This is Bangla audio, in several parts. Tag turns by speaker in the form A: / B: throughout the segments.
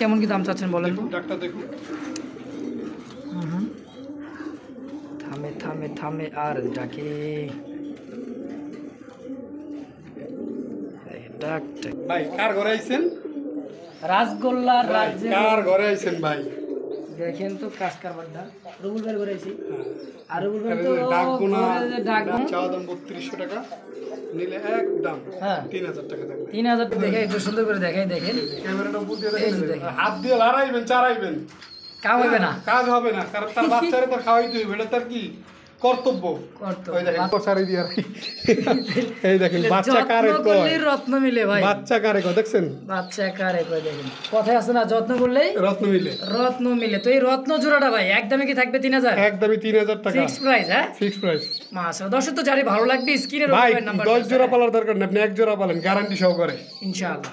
A: কেমন কি দাম চাচ্ছেন বলেন তো?
B: ডাক্তার দেখুন।
A: থামে থামে থামে আর ডাকে ডাকটা।
B: ভাই কার ঘরে আইছেন?
A: রাজগোল্লার রাজ্যে
B: কার ঘরে আইছেন ভাই?
A: দেখেন তো কাজ কারবারটা রুবুল ভাই ঘরে আইছি। আর রুবুল ভাই তো
B: ডাকবো না,
A: ডাকবো
B: চাওয়া দাম 3200 টাকা, নিলে একদম
A: হ্যাঁ
B: 3000 টাকা থাকবে।
A: 3000 দেখে একটু সুন্দর করে দেখাই দেখেন।
B: ক্যামেরাটা উপর দিয়ে
A: এই যে
B: দেখেন,
A: দেখেন।
B: হাত দিয়ে লড়াইবেন, চারাইবেন,
A: কাম হবে না,
B: কাজ হবে না, কারণ তার বাচ্চারে তো খাওয়াইতে হবে, এটা তার কি কর্তব্য। ওই দেখেন কসারি দিয়ে এই দেখেন বাচ্চা কারে
A: যত্ন
B: কয়,
A: করলেই রত্ন মিলে ভাই।
B: বাচ্চা কারে কয় দেখছেন?
A: বাচ্চা কারে কয় দেখেন, কথায় আছে না যত্ন করলেই
B: রত্ন মিলে।
A: রত্ন মিলে। তো এই রত্ন জোড়াটা ভাই একদমই কি থাকবে 3000?
B: একদমই 3000 টাকা
A: ফিক্সড প্রাইস। হ্যাঁ
B: ফিক্স প্রাইস।
A: মাশাআল্লাহ। দর্শক তো যারে ভালো লাগবে স্ক্রিনের
B: ভাই
A: উপর নাম্বার
B: 10 জোড়া পালার দরকার নেই, আপনি 1 জোড়া পালেন গ্যারান্টি সহকারে
A: ইনশাআল্লাহ।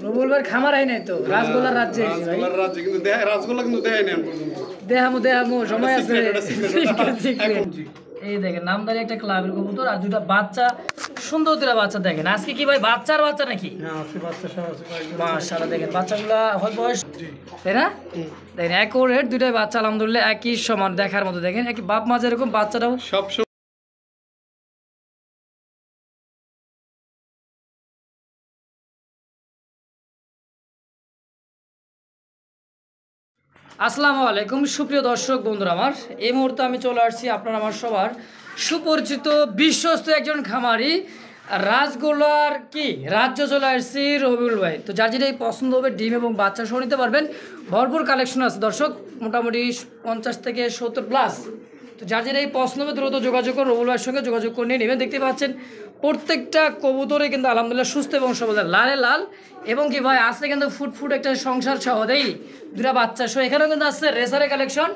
A: রুবুল ভাই খামার আই নাই তো রাজগোল্লার রাজ্যে আইছি ভাই।
B: রাসগোল্লার রাজ্যে কিন্তু রাসগোল্লা কিন্তু দেয় না পর্যন্ত।
A: দেহামু সময় আছে।
B: এখন জি
A: এই দেখেন নামদারি একটা ক্লাবের কবুতর আর দুটো বাচ্চা, সুন্দর দুটো বাচ্চা দেখেন। আজকে কি ভাই বাচ্চার বাচ্চা নাকি?
B: হ্যাঁ আছে, বাচ্চা সব আছে ভাই।
A: মাশাআল্লাহ দেখেন বাচ্চাগুলা হয় বয়স, তাই না? দেখেন একোরেট দুইটাই বাচ্চা আলহামদুলিল্লাহ একই সমান দেখার মতো। দেখেন একই বাপ মা যেরকম বাচ্চাটাও
B: সব
A: আসসালামু আলাইকুম সুপ্রিয় দর্শক বন্ধুরা আমার, এই মুহূর্তে আমি চলে আসছি আপনার আমার সবার সুপরিচিত বিশ্বস্ত একজন খামারি রাজগোল্লার কি রাজ্য চলে আসছি রবিউল ভাই। তো যার যেটাই পছন্দ হবে ডিম এবং বাচ্চা সহ নিতে পারবেন, ভরপুর কালেকশন আছে দর্শক, মোটামুটি 50 থেকে 70 প্লাস। তো যার যেটাই পছন্দ হবে দ্রুত যোগাযোগ করে রবিউল ভাইয়ের সঙ্গে যোগাযোগ করে নিয়ে নেবেন। দেখতে পাচ্ছেন প্রত্যেকটা কবুতরে কিন্তু আলহামদুলিল্লাহ সুস্থ এবং সবল, লালে লাল এবং কি ভাই আসলে কিন্তু ফুট একটা সংসার সহ দেই দুটা বাচ্চা সহ। এখানেও কিন্তু আসছে রেসারের কালেকশন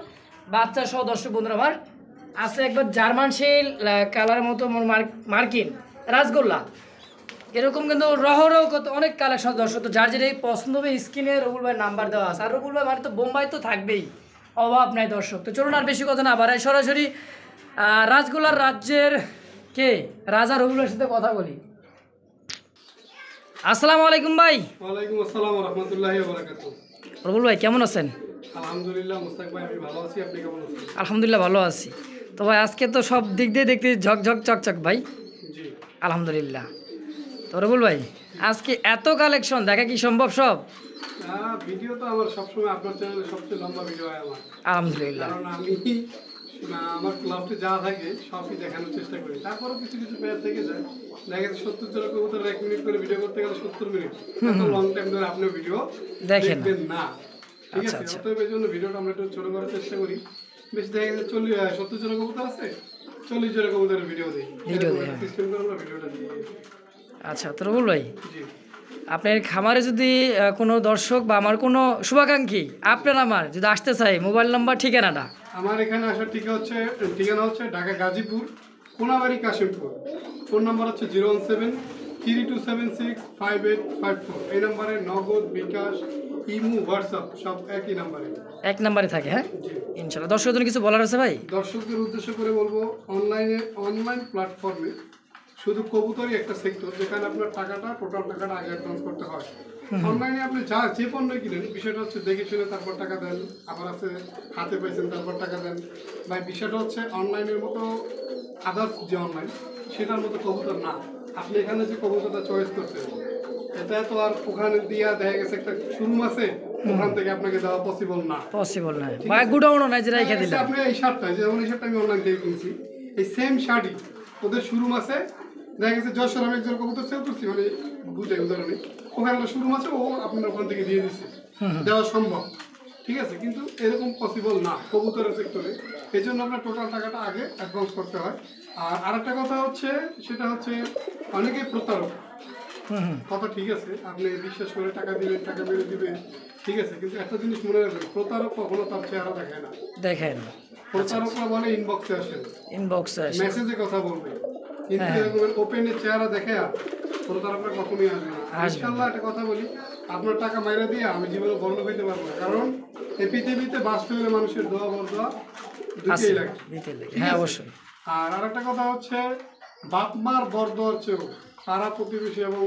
A: বাচ্চা সহ দর্শক বন্ধুরা আমার আছে একবার জার্মান শেল কালারের মতো মার্কিন রাজগোল্লা, এরকম কিন্তু রহরহ কত অনেক কালেকশন দর্শক। তো যার যেটাই পছন্দ হবে স্ক্রিনে রবিউল ভাই নাম্বার দেওয়া আছে। আর রবিউল ভাই মানে তো বোম্বাই তো থাকবেই, অভাব নাই দর্শক। তো চলুন আর বেশি কথা না বাড়াই, সরাসরি রাজগোল্লার রাজ্যের কে রাজা রবিউল ভাইয়ের সাথে কথা বলি। আসসালামু আলাইকুম ভাই।
B: ওয়ালাইকুম আসসালাম ওয়া রাহমাতুল্লাহি ওয়া বারাকাতুহু।
A: রবিউল ভাই কেমন আছেন?
B: আলহামদুলিল্লাহ মুস্তাক ভাই আমি ভালো আছি, আপনি কেমন আছেন?
A: আলহামদুলিল্লাহ ভালো আছি। তো ভাই আজকে তো সব দিক দিয়ে দেখতে ঝকঝক চকচক ভাই,
B: জি
A: আলহামদুলিল্লাহ। তো রবিউল ভাই আজকে এত কালেকশন দেখা কি সম্ভব সব?
B: ভিডিও তো আমার সবসময় আপনার চ্যানেলে সবচেয়ে লম্বা ভিডিও হয় আমার,
A: আলহামদুলিল্লাহ।
B: কারণ আমি আমার ক্লাবটি যা থাকে সবই দেখানোর চেষ্টা করি। তারপরেও কিছু কিছু পেয়ার থেকে যায়, দেখা গেছে 70 জন কবুতর 1 মিনিট করে ভিডিও করতে গেলে 70 মিনিট, এত লং টাইম ধরে আপনি ভিডিও
A: দেখেন
B: দেখবেন না, ঠিক
A: আচ্ছা,
B: আছে?
A: আচ্ছা।
B: অতএব এই জন্য ভিডিওটা আমরা একটু ছোট করার চেষ্টা করি। বেশি দেখা গেছে 70 জন কবুতর আছে, 40 জন কবুতরের ভিডিও দিই,
A: ভিডিও
B: এরকম
A: দেই,
B: একটা সিস্টেম করে আমরা ভিডিওটা দিই।
A: আচ্ছা তো রবিউল ভাই
B: জি
A: আপনার খামারে যদি কোনো দর্শক বা আমার কোনো শুভাকাঙ্ক্ষী আপনার আমার যদি আসতে চাই, মোবাইল নাম্বার ঠিকানাটা।
B: আমার এখানে আসার ঠিকানা হচ্ছে ঢাকা গাজীপুর কোনাবাড়ি কাশিমপুর। ফোন নাম্বার হচ্ছে 01732765854। এই নাম্বারে নগদ, বিকাশ, ইমো, হোয়াটসঅ্যাপ সব একই নাম্বারে।
A: এক নাম্বারে থাকে। হ্যাঁ
B: জি
A: ইনশাল্লাহ। দর্শকদের কিছু বলার আছে ভাই?
B: দর্শকদের উদ্দেশ্য করে বলবো, অনলাইন প্ল্যাটফর্মে শুধু কবুতরই একটা সেক্টর যেখানে আপনার টোটাল টাকাটা আগে অ্যাডভান্স করতে হয়। অনলাইনে আপনি যে পণ্যই কিনেন, বিষয়টা হচ্ছে দেখে শুনে তারপর টাকা দেন, আবার আছে হাতে পাইছেন তারপর টাকা দেন। ভাই বিষয়টা হচ্ছে অনলাইনের মতো আদার্স যে অনলাইন সেটার মতো কবুতর না। আপনি এখানে যে কবুতরটা চয়েস করছেন এটা তো আর ওখানে দিয়া দেখা গেছে একটা শোরুম আছে, ওখান থেকে আপনাকে দেওয়া পসিবল না।
A: পসিবল না বা গুডাউনও নাই যে রেখে দিলাম।
B: আপনি এই শার্টটা, যেমন এই শার্টটা আমি অনলাইন থেকে কিনছি, এই সেম শার্টই ওদের শোরুম আছে। দেখা গেছে যশোর আমি একজন কবুতর সেল করছি, মানে বুঝে উদাহরণে ওখানে একটা শোরুম আছে, ও আপনার ওখান থেকে দিয়ে দিচ্ছে, দেওয়া সম্ভব, ঠিক আছে? কিন্তু এরকম পসিবল না কবুতরের সেক্টরে। এই জন্য আপনার টোটাল টাকাটা আগে অ্যাডভান্স করতে হয়। আর আরেকটা কথা হচ্ছে, সেটা হচ্ছে অনেকেই প্রতারক। কথা ঠিক আছে, আপনি বিশ্বাস করে টাকা দিবেন, টাকা মেরে দিবেন, ঠিক আছে, কিন্তু একটা জিনিস মনে রাখবেন, প্রতারক কখনো তার চেহারা দেখায় না।
A: দেখেন
B: প্রতারকরা বলে ইনবক্সে আসেন,
A: ইনবক্সে আসে।
B: মেসেজে কথা বলবে, কিন্তু এরকম ওপেনের চেহারা দেখে প্রতারকরা কখনোই আসবে না। ইনশাআল্লাহ একটা কথা বলি, আপনার টাকা মাইরা দিয়ে আমি জীবনে বড় লোক হইতে পারবো না, কারণ এই পৃথিবীতে বাঁচতে হলে মানুষের দোয়া বরদোয়া দিতেই লাগে।
A: হ্যাঁ অবশ্যই।
B: আর আরেকটা কথা হচ্ছে, বাপ মার বরদোয়ার চেয়েও পাড়া প্রতিবেশী এবং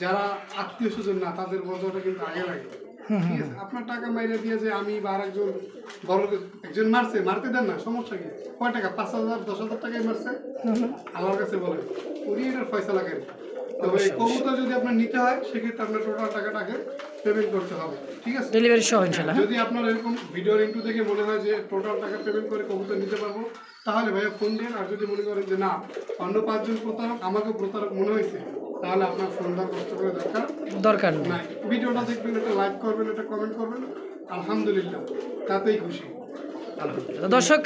B: যারা আত্মীয় স্বজন না তাদের বরদোয়াটা কিন্তু আগে লাগে। ঠিক আছে? আপনার টাকা মাইরে দিয়ে যে আমি বা আরেকজন বড় একজন মারতে দেন না, সমস্যা কি? কয় টাকা? 5,000 10,000 টাকায় মারছে, আল্লাহর কাছে বলেন উনি এটার ফয়সালা করেন। তবে এই কবুতর যদি আপনার নিতে হয় সেক্ষেত্রে আপনার টোটাল টাকাটাকে পেমেন্ট করতে হবে, ঠিক আছে?
A: ডেলিভারি সহ ইনশাল্লাহ।
B: যদি আপনার এরকম ভিডিওর ইন্টু দেখে মনে হয় যে টোটাল টাকা পেমেন্ট করে কবুতর নিতে পারবো, তাহলে ভাইয়া ফোন দিন। আর যদি মনে করেন যে না, অন্য 5 জন প্রতারক আমাকেও প্রতারক মনে হয়েছে, তাহলে আপনার ফোন দেওয়ার কষ্ট করে
A: দরকার নেই।
B: নাই। ভিডিওটা দেখবেন, একটা লাইক করবেন, একটা কমেন্ট করবেন, আলহামদুলিল্লাহ তাতেই খুশি।
A: তো দর্শক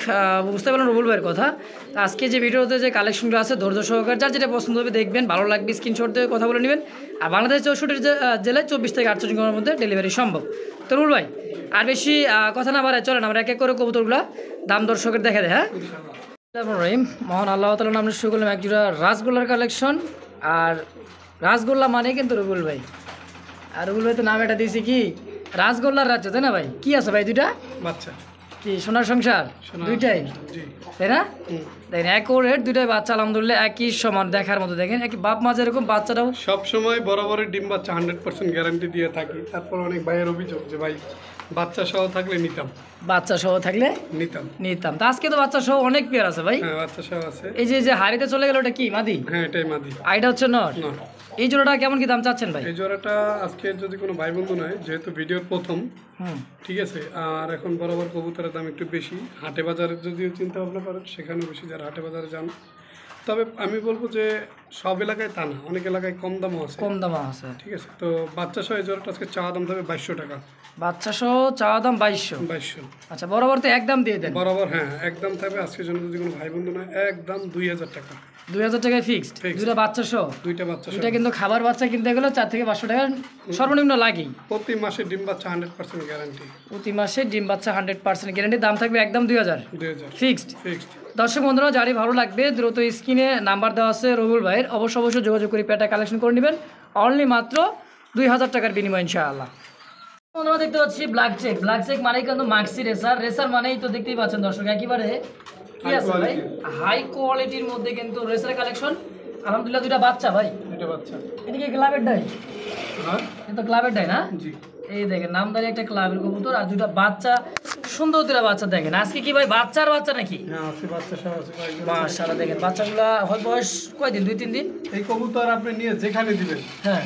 A: বুঝতে পারলেন রুবুল ভাইয়ের কথা। তো আজকে যে ভিডিওতে যে কালেকশনগুলো আছে ধৈর্য সহকারে যার যেটা পছন্দ হবে দেখবেন, ভালো লাগবে স্ক্রিনশট দিয়ে কথা বলে নেবেন। আর বাংলাদেশ 64 জেলায় 24 থেকে 48 ঘন্টার মধ্যে ডেলিভারি সম্ভব। তো রুবুল ভাই আর বেশি কথা না বাড়ায় চলেন আমরা এক এক করে কবুতরগুলো দাম দর্শকের দেখা দেয়। হ্যাঁ, রহিম মহান আল্লাহ তাআলার নামে শুরু করলাম এক জোড়া রাসগোল্লার কালেকশন। আর রাসগোল্লা মানে কিন্তু রুবুল ভাই, আর রুবুল ভাই তো নাম এটা দিয়েছি কি রাসগোল্লার রাজ্য, তাই না ভাই? কি আছে ভাই দুইটা
B: বাচ্চা?
A: কি সোনার সংসার দুইটাই,
B: জি
A: তাই না? দেখেন একরের দুইটাই বাচ্চা আলহামদুলিল্লাহ একই সমান দেখার মতো। দেখেন একই বাপ মা যেরকম বাচ্চাটাও
B: সব সময় বরাবরের ডিম বাচ্চা 100% গ্যারান্টি দিয়ে থাকি। তারপর অনেক ভাইয়ের অভিযোগ যে ভাই বাচ্চা সহ থাকলে নিতাম।
A: বাচ্চা সহ থাকলে
B: নিতাম।
A: তো আজকে তো বাচ্চা সহ অনেক পেয়ার আছে ভাই।
B: হ্যাঁ, বাচ্চা সহ আছে।
A: এই যে হাড়িতে চলে গেল ওটা কি মাদি?
B: হ্যাঁ, এটাই মাদি।
A: আইটা হচ্ছে নর। এই জোড়াটা কেমন কি দাম চাচ্ছেন ভাই?
B: এই জোড়াটা আজকে যদি কোনো ভাই বন্ধু নয়, যেহেতু ভিডিওর প্রথম, ঠিক আছে, আর এখন বরাবর কবুতরের দাম একটু বেশি। হাটে বাজারে যদিও চিন্তা ভাবনা করেন সেখানেও বেশি, যারা হাটে বাজারে যান। তবে আমি বলবো যে সব এলাকায় তা না, অনেক এলাকায় কম দামও আছে।
A: কম দাম আছে,
B: ঠিক আছে। তো বাচ্চা সহ এই জোড়াটা আজকে চাওয়া দাম থাকবে 2200 টাকা।
A: বাচ্চা সহ চাওয়া দাম 2200। আচ্ছা, বরাবর তো একদম দিয়ে দেন।
B: বরাবর হ্যাঁ, একদম থাকবে আজকের জন্য যদি কোনো ভাই বন্ধু নয়, একদম 2000 টাকা।
A: 2000 টাকায় ফিক্সড। দুইটা বাচ্চা সহ,
B: দুইটা বাচ্চা সহ।
A: এটা কিন্তু খাবার বাচ্চা কিনতে গেলে 4 থেকে 500 টাকা সর্বনিম্ন লাগেই।
B: প্রতি মাসে ডিম বাচ্চা 100% গ্যারান্টি।
A: প্রতি মাসে ডিম বাচ্চা 100% গ্যারান্টি। দাম থাকবে একদম 2000 ফিক্সড।
B: ফিক্সড।
A: দর্শক বন্ধুরা যারই ভালো লাগবে দ্রুত স্ক্রিনে নাম্বার দেওয়া আছে রুবুল ভাইয়ের, অবশ্যই যোগাযোগ করে পেটা কালেকশন করে নেবেন অনলি মাত্র 2000 টাকার বিনিময় ইনশাআল্লাহ। বন্ধুরা দেখতে পাচ্ছি ব্ল্যাক চেক মানেই কিন্তু মাক্সি রেসার মানেই তো দেখতেই পাচ্ছেন দর্শক একেবারে কি আছে ভাই হাই কোয়ালিটির মধ্যে কিন্তু রেসার কালেকশন। আলহামদুলিল্লাহ দুইটা বাচ্চা ভাই,
B: দুইটা বাচ্চা।
A: এটা কি ক্লাবের ডাই?
B: হ্যাঁ,
A: এটা ক্লাবের ডাই না?
B: জি।
A: এই দেখেন নামদারি একটা ক্লাবের কবুতর আর দুইটা বাচ্চা, সুন্দর দুইটা বাচ্চা। দেখেন আজকে কি ভাই বাচ্চার বাচ্চা নাকি?
B: হ্যাঁ, আছে বাচ্চা সহ আছে ভাই।
A: মাশাআল্লাহ দেখেন বাচ্চাগুলা হয় বয়স কয়দিন? 2-3 দিন।
B: এই কবুতর আপনি নিয়ে যেখানে দিবেন,
A: হ্যাঁ,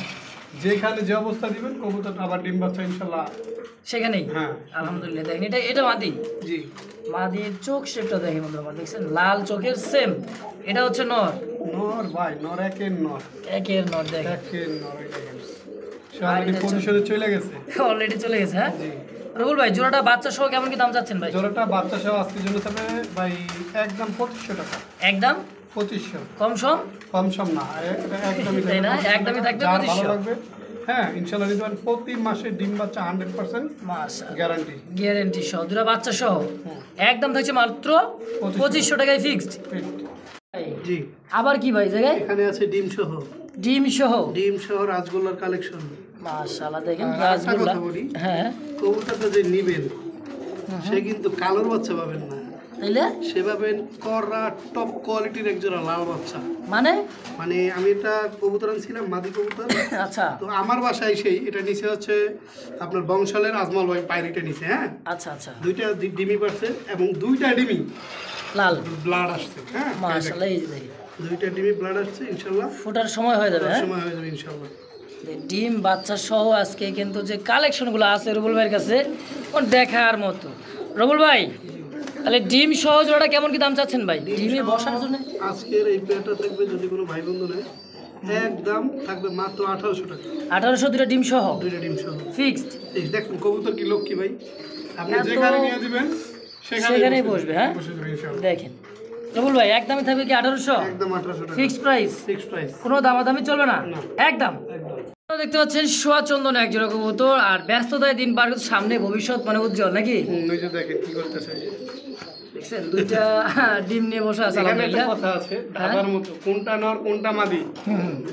B: যেখানে যে অবস্থা দিবেন কবুতর আবার ডিম বাচ্চা ইনশাআল্লাহ
A: সেখানেই।
B: হ্যাঁ,
A: আলহামদুলিল্লাহ দেখেন এটা মাদি।
B: জি।
A: মাদির চোখ শেপটা দেখেন বন্ধুরা, দেখছেন লাল চোখের সেম। এটা হচ্ছে নর।
B: নর ভাই, নর একের নর।
A: একের নর দেখেন,
B: একের নর। এই দেখেন সবাই পজিশনে চলে গেছে,
A: অলরেডি চলে গেছে। হ্যাঁ
B: জি।
A: রুবুল ভাই জোড়াটা বাচ্চা সহ কেমন কি দাম চাচ্ছেন ভাই?
B: জোড়াটা বাচ্চা সহ আজকের জন্য থাকবে ভাই একদম 2500 টাকা।
A: একদম
B: 2500।
A: কম সম?
B: কম সম না, একদমই
A: তাই না? একদমই থাকবে
B: যার
A: 2500।
B: ভালো লাগবে হ্যাঁ ইনশাআল্লাহ নিতে পারেন। প্রতি মাসে ডিম বাচ্চা 100%
A: মাশাআল্লাহ
B: গ্যারান্টি।
A: গ্যারান্টি সহ দুটো বাচ্চা সহ একদম থাকছে মাত্র 2500 টাকায় ফিক্সড।
B: জি।
A: আবার কি ভাই জায়গায়?
B: এখানে আছে ডিম সহ রাসগোল্লার কালেকশন।
A: মাশাআল্লাহ দেখেন
B: আর একটা
A: রাসগোল্লা।
B: কথা বলি,
A: হ্যাঁ,
B: কবুতরটা যে নিবেন সে কিন্তু কালোর বাচ্চা পাবেন না,
A: তাইলে
B: সে পাবেন কড়া টপ কোয়ালিটির একজোড়া লাল বাচ্চা।
A: মানে
B: আমি এটা কবুতর আনছিলাম, মাদি কবুতর।
A: আচ্ছা
B: তো আমার বাসায় সেই এটা নিচে হচ্ছে আপনার বংশালের আজমল ভাই পাইরিটা নিচে। হ্যাঁ,
A: আচ্ছা আচ্ছা,
B: দুইটা ডিমি পারছে এবং দুইটা ডিমি
A: লাল
B: ব্লাড আসছে। হ্যাঁ,
A: মাশাআল্লাহ এই যে দেখেন
B: দুইটা ডিমি ব্লাড আসছে ইনশাআল্লাহ।
A: ফোটার সময় হয়ে যাবে। হ্যাঁ,
B: সময় হয়ে যাবে ইনশাআল্লাহ।
A: ডিম বাচ্চা সহ আজকে কিন্তু যে কালেকশনগুলো আছে রুবুল ভাইয়ের কাছে ওর দেখার মতো। রুবুল ভাই তাহলে ডিম সহ জোড়াটা কেমন কি দাম চাচ্ছেন ভাই ডিমে বসার জন্য?
B: আজকের এই পেয়ারটা থাকবে যদি কোনো ভাই বন্ধু নেয় একদম থাকবে মাত্র 1800 টাকা।
A: 1800 দুটো ডিম সহ,
B: দুইটা ডিম সহ
A: ফিক্সড।
B: এই দেখুন কবুতর কি লক্ষ্মী ভাই, আপনি
A: এত-
B: যেখানে নিয়ে দিবেন
A: সেখানেই বসবে। হ্যাঁ
B: বসে যাবে ইনশাআল্লাহ।
A: দেখেন রুবুল ভাই একদমই থাকবে কি 1800?
B: একদম 1800 টাকা
A: ফিক্সড প্রাইস,
B: ফিক্সড প্রাইস।
A: কোনো দামাদামি চলবে না,
B: না।
A: একদম।
B: একদম
A: দেখতে পাচ্ছেন সোয়া চন্দন এক জোড়া কবুতর আর ব্যস্ততায় দিন পার করতে, সামনে ভবিষ্যৎ মানে উজ্জ্বল নাকি?
B: ওই যে দেখেন কি করতেছে,
A: দেখছেন দুইটা ডিম নিয়ে বসে আছে।
B: এখানে একটা
A: আলহামদুলিল্লাহ
B: কথা আছে ধাঁধার মতো, কোনটা নর কোনটা মাদি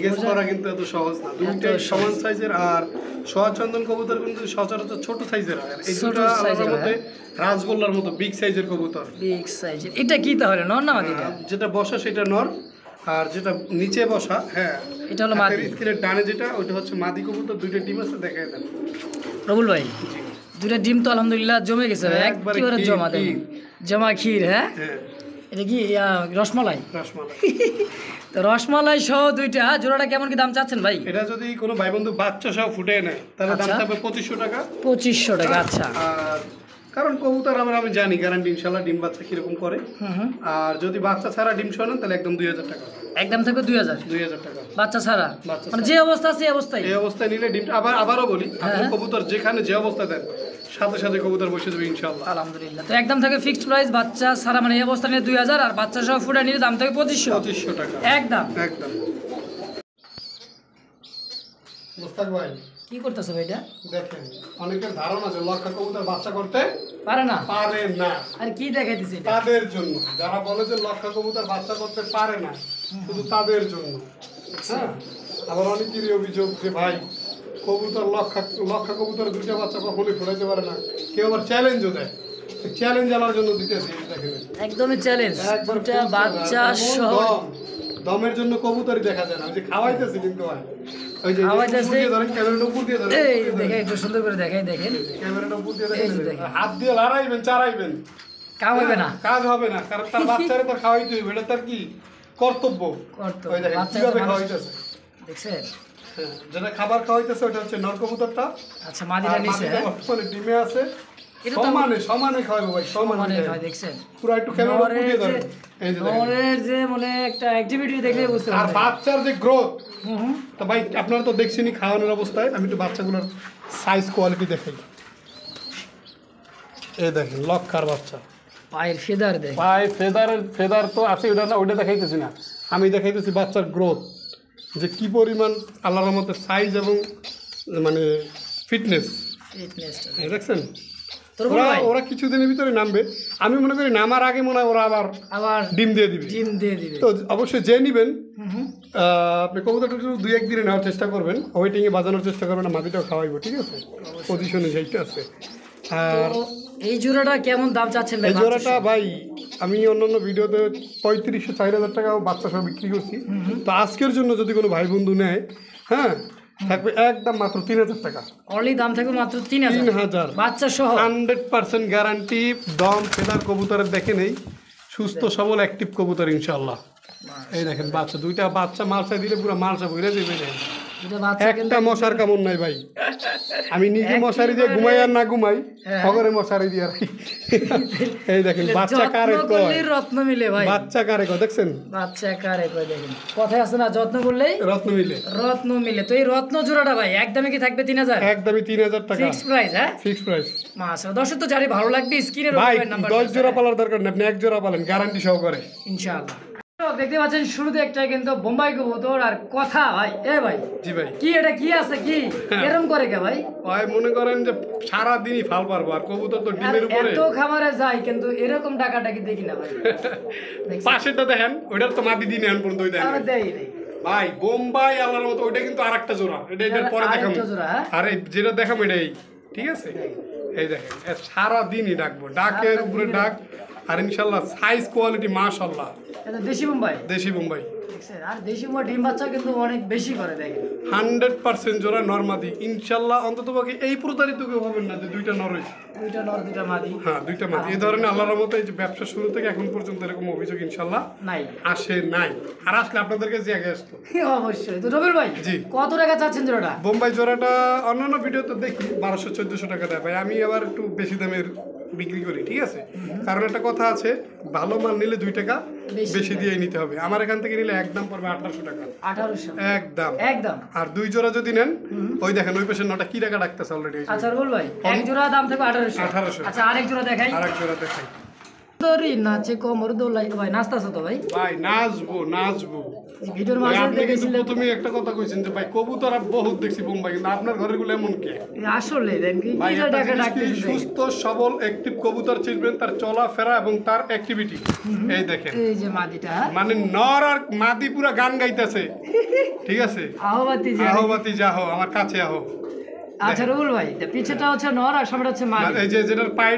B: গেস করা কিন্তু এত সহজ না। দুইটাই সমান সাইজের আর সোয়া চন্দন কবুতর কিন্তু সচরাচর ছোট সাইজের হয়, আর এই
A: ছোট
B: দুটো
A: size এর
B: আলাদার মধ্যে
A: হয়।
B: রাজগোল্লার মতো বিগ সাইজের কবুতর।
A: বিগ সাইজের। এটা কি তাহলে নর না মাদিটা?
B: যেটা বসা সেটা নর আর যেটা নিচে বসা, হ্যাঁ
A: এটা হলো মাদি।
B: স্ক্রিনের ডানে যেটা, ওটা হচ্ছে মাদি কবুতর, দুইটা ডিম আছে, দেখাই দেন।
A: রবুল ভাই দুইটা ডিম তো আলহামদুলিল্লাহ জমে গেছে ভাই,
B: একবারে
A: একেবারে
B: ক্ষীর,
A: জমা দেন,
B: ক্ষীর।
A: জমা ক্ষীর। হ্যাঁ
B: হ্যাঁ,
A: এটা কি রসমালাই?
B: রসমালাই।
A: তো রসমালাই সহ দুইটা জোড়াটা কেমন কি দাম চাচ্ছেন ভাই?
B: এটা যদি কোনো ভাই বন্ধু বাচ্চা সহ ফুটে নেয় তাহলে দাম
A: আচ্ছা।
B: থাকবে 2500 টাকা।
A: 2500 টাকা। আচ্ছা।
B: আর কারণ কবুতর আমি জানি গ্যারান্টি ইনশাল্লাহ ডিম বাচ্চা কিরকম করে।
A: হুম।
B: আর যদি বাচ্চা ছাড়া ডিম শোনেন তাহলে একদম 2000 টাকা।
A: একদম থাকবে 2000
B: টাকা
A: বাচ্চা ছাড়া,
B: বাচ্চা
A: মানে যে অবস্থা আছে এই অবস্থায়।
B: এই অবস্থায় নিলে ডিমটা আবারও বলি, আপনি
A: হ্যাঁ।
B: কবুতর যেখানে যে অবস্থা দেন সাথে সাথে কবুতর বসে দেবে ইনশাল্লাহ।
A: আলহামদুলিল্লাহ। তো একদম থাকে ফিক্সড প্রাইস, বাচ্চা ছাড়া মানে এই অবস্থা নিয়ে 2000, আর বাচ্চা সহ ফুটা নিলে দাম থাকে 2500
B: টাকা
A: একদম।
B: একদম। মুস্তাক ভাই
A: কি করতেছে ভাই এটা?
B: দেখেন, অনেকের ধারণা যে লক্ষা কবুতর বাচ্চা করতে
A: পারে না।
B: পারে না,
A: আর কি দেখাইতেছে এটা?
B: তাদের জন্য যারা বলে যে লক্ষা কবুতর বাচ্চা করতে পারে না, শুধু তাদের জন্য। হ্যাঁ, আবার অনেকেরই অভিযোগ যে ভাই কবুতর লক্ষা কবুতর দুইটা বাচ্চা কখনোই ফোটাইতে পারে না, কেউ আবার চ্যালেঞ্জও দেয়। চ্যালেঞ্জ আনার জন্য দিতেছি, দেখেন
A: একদমই চ্যালেঞ্জ,
B: একবার
A: দুটা বাচ্চা সহ।
B: দমের জন্য কবুতরই দেখা যায় না, ওই যে খাওয়াইতেছে কিন্তু ভাই, ওই যে
A: খাওয়াইতেছে।
B: উপর দিয়ে ধরেন, ক্যামেরাটা উপর দিয়ে ধরেন,
A: এই দেখে একটু সুন্দর করে দেখাই, দেখেন
B: ক্যামেরাটা উপর দিয়ে
A: এই যে
B: দেখেন,
A: দেখেন।
B: হাত দিয়ে লড়াইবেন, চারাইবেন,
A: কাম হবে না।
B: কাজ হবে না, কারণ তার বাচ্চারে তো খাওয়াইতে হবে, এটা তার কি কর্তব্য।
A: কর্তব্য।
B: ওই দেখেন
A: বাচ্চা
B: কিভাবে
A: মানুষ-
B: খাওয়াইতেছে।
A: দেখছেন?
B: হ্যাঁ, যেটা খাবার খাওয়াইতেছে ওটা হচ্ছে নর কবুতরটা,
A: আচ্ছা, মাদিটা
B: আর
A: নিচে।
B: মাদিটা বর্তমানে ডিমে আছে।
A: এটা তো
B: সমানে খাওয়াবো ভাই,
A: মানে
B: সমানে
A: হয়, দেখছেন?
B: পুরো একটু ক্যামেরা উপর
A: নরের
B: দিয়ে
A: যে-
B: ধরেন, এই যে দেখেন।
A: নরের যে মানে একটা অ্যাক্টিভিটি দেখলে বুঝতে
B: আর
A: পারবেন।
B: বাচ্চার যে গ্রোথ,
A: হুম।
B: তো ভাই আপনারা তো দেখছেনই খাওয়ানোর অবস্থায়, আমি একটু বাচ্চাগুলোর সাইজ কোয়ালিটি দেখাই। এই দেখেন লক্ষার বাচ্চা,
A: পায়ের ফেদার দেখ।
B: ভাই ফেদার তো আছে, ওটা না, ওটা দেখাইতেছি না, আমি দেখাইতেছি বাচ্চার গ্রোথ, যে কি পরিমাণ আল্লাহর রহমতে সাইজ এবং মানে ফিটনেস।
A: ফিটনেসটা
B: দেখছেন,
A: তোর বড় ভাই
B: ওরা কিছুদিনের ভিতরে নামবে, আমি মনে করি নামার আগে মনে হয় ওরা আবার
A: আবার
B: ডিম দিয়ে দিবে।
A: জিম দিয়ে দিবে।
B: তো অবশ্যই যে নিবেন,
A: হুম।
B: আপনি কবুতরটা একটু 2-1 দিনে নেওয়ার চেষ্টা করবেন, ওয়েটিংয়ে বাজানোর চেষ্টা করবেন, না মাটিটাও খাওয়াইবো, ঠিক আছে, পজিশনে যেইটা আছে। আর
A: তো এই জোড়াটা কেমন দাম চাচ্ছেন ভাই?
B: এই জোড়াটা ভাই আমি অন্যান্য ভিডিওতে 3500-4000 টাকা বাচ্চা সহ বিক্রি করছি। তো আজকের জন্য যদি কোনো ভাই বন্ধু নেয়, হ্যাঁ, থাকবে একদম মাত্র 3000 টাকা।
A: অনলি দাম থাকবে মাত্র 3000
B: 3000
A: বাচ্চা সহ।
B: 100% গ্যারান্টি। দম ফেদার কবুতরের দেখে নেই, সুস্থ সবল অ্যাক্টিভ কবুতর ইনশাল্লাহ। এই দেখেন বাচ্চা, দুইটা বাচ্চা মালসা দিলে পুরো মালসা ভরে যাবে।
A: দুটো বাচ্চা কিন্তু
B: একটা মশার কামড় নাই ভাই, আমি নিজে মশারি দিয়ে ঘুমাই আর না ঘুমাই, খবরে মশারি দিয়ে রাখি। এই দেখেন বাচ্চা কারে
A: যত্ন
B: কয়,
A: করলেই রত্ন মিলে ভাই।
B: বাচ্চা কারে কয়, দেখছেন
A: বাচ্চা কারে কয়, দেখেন কথায় আছে না, যত্ন করলেই
B: রত্ন মিলে।
A: রত্ন মিলে। তো এই রত্ন জোড়াটা ভাই একদমই কি থাকবে 3000?
B: একদমই 3000 টাকা
A: ফিক্সড প্রাইস। হ্যাঁ,
B: ফিক্সড প্রাইস।
A: মাশাআল্লাহ। দর্শক তো যারই ভালো লাগবে স্ক্রিনের
B: ভাই
A: উপরে নাম্বার
B: 10 জোড়া পালার দরকার নেই, আপনি 1 জোড়া পালেন গ্যারান্টি সহকারে
A: ইনশাআল্লাহ। দেখতে পাচ্ছেন শুরুতে একটা কিন্তু বোম্বাই কবুতর, আর কথা ভাই, এ ভাই
B: জি ভাই।
A: কি এটা কি আছে কি এরকম করে কে ভাই?
B: ভাই মনে করেন যে সারা দিনই ফাল পারবো, আর কবুতর তো
A: আর
B: ডিমের উপরে।
A: এত খামারে যায় কিন্তু এরকম টাকাটাকি দেখি না ভাই।
B: পাশেরটা দেখেন, ওইটার তো মাটি দিন এখন পর্যন্ত ওই দেখেন
A: আর দেই রে
B: ভাই বোম্বাই আল্লাহর মতো, ওইটা কিন্তু আরেকটা জোড়া, এটার পরে দেখাম।
A: আরেকটা জোড়া, হ্যাঁ?
B: আরে যেটা দেখাম এটাই, ঠিক আছে। এই দেখেন সারা দিনই ডাকবো, ডাকের উপরে ডাক, আর ইনশাল্লাহ সাইজ কোয়ালিটি মাশাআল্লাহ।
A: এটা দেশি বোম্বাই,
B: দেশি বোম্বাই
A: দেখছেন? আর দেশি বোম্বাই ডিম বাচ্চা কিন্তু অনেক বেশি করে, দেখেন
B: 100% জোড়া নরমাদি ইনশাল্লাহ। অন্তত পক্ষে এই প্রতারিত কেউ হবেন না যে দুইটা নর হয়েছে।
A: দুইটা নর দুইটা মাদি।
B: হ্যাঁ, দুইটা মাদি। এই ধরনের আল্লাহর মতো এই যে ব্যবসা শুরু থেকে এখন পর্যন্ত এরকম অভিযোগ ইনশাল্লাহ
A: নাই
B: আসে নাই, আর আসলে আপনাদের কাছে আগে আসতো।
A: অবশ্যই। তো রবির ভাই
B: জি।
A: কত টাকা চাচ্ছেন জোড়াটা?
B: বোম্বাই জোড়াটা অন্যান্য ভিডিওতে দেখি 1200-1400 টাকা দেয় ভাই, আমি আবার একটু বেশি দামের বিক্রি করি, ঠিক আছে। কারণ একটা কথা আছে, ভালো মাল নিলে 2 টাকা বেশি দিয়ে নিতে হবে। আমার এখান থেকে নিলে একদম পড়বে 1800 টাকা
A: 1800
B: একদম।
A: একদম।
B: আর 2 জোড়া যদি নেন, ওই দেখেন ওই পেশেন্ট নটা কি টাকা ডাকতেছে অলরেডি।
A: আচ্ছা রুল ভাই, এক জোড়া দাম থাকবে 1800।
B: 1800।
A: আচ্ছা আরেক জোড়া দেখাই।
B: আরেক জোড়া দেখাই
A: তোরই নাচে কোমর দোলাই ভাই, নাচতাছো তো ভাই?
B: ভাই, নাচবো।
A: ভিডিওর
B: ভাই,
A: মাঝে
B: আপনি কিন্তু
A: দেখেছিলেন
B: প্রথমে একটা কথা কইছেন যে ভাই কবুতর আর বহুত দেখছি বোম্বাই, কিন্তু আপনার ঘরের গুলো এমন কে?
A: আসলে দেন কি
B: ভাই
A: কি
B: একটা
A: টাকা
B: জিনিস কি,
A: ডাকতেছে।
B: সুস্থ সবল অ্যাক্টিভ কবুতর চিনবেন তার চলাফেরা এবং তার অ্যাক্টিভিটি। এই দেখেন
A: এই যে মাদিটা,
B: মানে নর আর মাদি পুরা গান গাইতেছে, ঠিক আছে।
A: আহবাতি যে
B: আহবাতি যাহো, আমার কাছে আহো।
A: আচ্ছা রুবুল ভাই পিছেটা হচ্ছে নর আর সামনে হচ্ছে মাদি।
B: এই যে যেটার পায়ে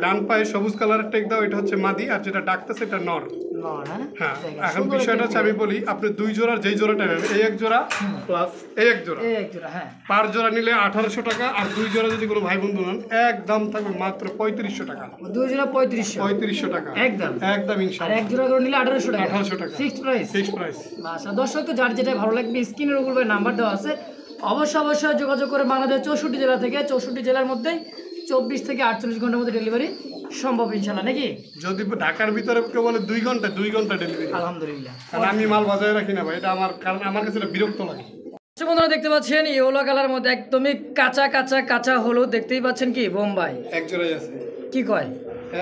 B: ডান পায়ে সবুজ কালারের টেক দাও এটা হচ্ছে মাদি, আর যেটা ডাকতেছে এটা নর।
A: নর,
B: হ্যাঁ
A: দেখেন,
B: এখন
A: সুন্দর
B: বিষয়টা হচ্ছে আমি বলি, আপনি 2 জোড়ার যেই জোড়াটা নেন, এই এক জোড়া প্লাস এই এক জোড়া,
A: এই এক জোড়া, হ্যাঁ
B: পার জোড়া নিলে 1800 টাকা, আর 2 জোড়া যদি কোনো ভাই বন্ধু নেন একদম থাকবে মাত্র 3500 টাকা।
A: 2 জোড়া 3500
B: টাকা
A: একদম
B: একদম
A: আর
B: ইনশাআল্লাহ।
A: এক জোড়া করে নিলে 1800 টাকা।
B: 1800 টাকা
A: ফিক্সড প্রাইস।
B: Fixed price.
A: আচ্ছা দর্শক, যার যেটা ভালো লাগবে স্ক্রিনে রুবুল ভাই নাম্বার দেওয়া আছে, অবশ্যই যোগাযোগ করে বাংলাদেশ 64 জেলা থেকে, 64 জেলার মধ্যে 24 থেকে 48 ঘন্টার মধ্যে ডেলিভারি সম্ভব ইনশাআল্লাহ, নাকি?
B: যদি ঢাকার ভিতরে কেউ বলে 2 ঘন্টা ডেলিভারি,
A: আলহামদুলিল্লাহ।
B: কারণ আমি মাল বাজারে রাখি না ভাই, এটা আমার, কারণ আমার কাছে এটা বিরক্ত লাগে।
A: আচ্ছা বন্ধুরা, দেখতে পাচ্ছেন ইয়েলো কালার মধ্যে একদমই কাঁচা হলুদ, দেখতেই পাচ্ছেন কি বোম্বাই।
B: এক জোড়াই আছে।
A: কি কয়?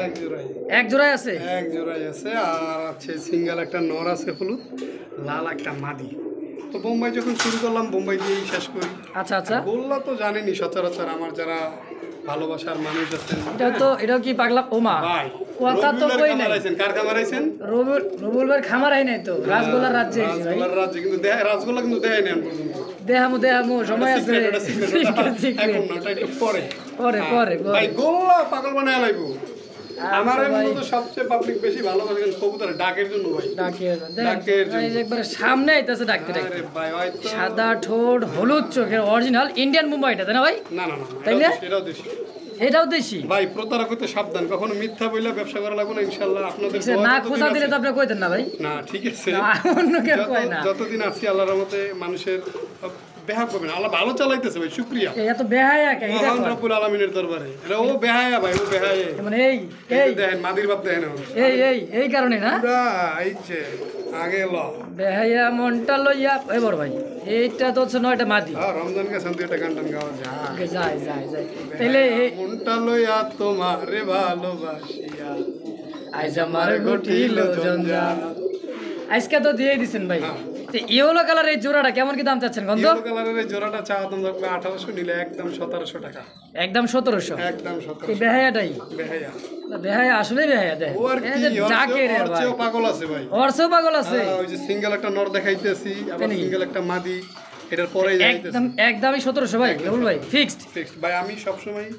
B: এক জোড়াই।
A: এক জোড়াই আছে।
B: এক জোড়াই আছে, আর আছে সিঙ্গেল একটা নর আছে হলুদ, লাল একটা মাদি। তো বোম্বাই যখন শুরু করলাম বোম্বাই দিয়েই শেষ করি।
A: আচ্ছা
B: বললা তো জানেনই সচরাচর আমার যারা ভালোবাসার মানুষ আছেন।
A: এটাও কি পাগলা ওমা
B: ভাই
A: কথা তো কই নাই।
B: কার খামার আইছেন?
A: রুবুল ভাই খামার আই নাই তো, রাজগোলার রাজ্যে আইছি ভাই।
B: রাজগোলার রাজ্যে, কিন্তু রাজগোলা কিন্তু দেয় না পর্যন্ত।
A: দেহামু সময় আছে।
B: এখন না, এটা একটু পরে
A: পরে
B: ভাই গোল্লা পাগল বানায় লাইবো। আমার মূলত সবচেয়ে পাবলিক বেশি ভালোবাসেন কবুতরের ডাকের জন্য ভাই। ডাকের জন্য
A: একবারে সামনে আইতাছে ডাকতে।
B: আরে ভাই ভাই তো
A: সাদা ঠোঁট হলুদ চোখের অরিজিনাল ইন্ডিয়ান মুম্বাইটা, তাই না ভাই?
B: না
A: তাইলে?
B: এটাও দেশি।
A: এটাও দেশি
B: ভাই। প্রতারক হতে সাবধান, কখনো মিথ্যা বইলা ব্যবসা করা লাগবে না ইনশাআল্লাহ। আপনাদের
A: না খোঁজা দিলে তো আপনি কইতেন না ভাই।
B: না ঠিক আছে,
A: অন্য কেউ কয় না।
B: যতদিন আছি আল্লাহর রহমতে মানুষের বেহা করবেন, আল্লাহ ভালো চালাইতেছে ভাই, শুকরিয়া।
A: এত বেহায়া কে এটা
B: মহান রব্বুল আলামিনের দরবারে। এটা ও বেহায়া ভাই, ও বেহায়া।
A: মানে এই
B: দেখেন মাদির বাপ দেখেন
A: এই কারণে না
B: এই যে আগে ল
A: বেহায়া মনটা লইয়া এই বড় ভাই, এইটা তো হচ্ছে নয়টা মাদি।
B: রমজান কে শান্তি একটা গান টান গাওয়া যায়।
A: যাই তাইলে
B: মনটা লইয়া তোমারে ভালোবাসিয়া
A: আইজ আমার ঘটিল জঞ্জাল। আজকে তো দিয়ে দিছেন ভাই। ইয়েলো কালার এই জোড়াটা কেমন কি দাম চাচ্ছেন গন্ধ?
B: ইয়েলো কালারের এই জোড়াটা চাওয়া দাম থাকবে 1800, নিলে একদম 1700 টাকা।
A: একদম 1700?
B: একদম 1700।
A: এই বেহায়াটাই বেহায়া, আসলে বেহায়া দেয়।
B: ও আর কি,
A: ডাকে রে
B: ওর
A: ভাই,
B: চেয়েও পাগল আছে ভাই।
A: ওর চেয়েও পাগল আছে।
B: ওই যে সিঙ্গেল একটা নর দেখাইতেছি, আবার সিঙ্গেল একটা মাদি, এটার পরেই যাইতেছি।
A: একদমই 1700 ভাই, রুবুল ভাই ফিক্সড।
B: ভাই আমি সবসময়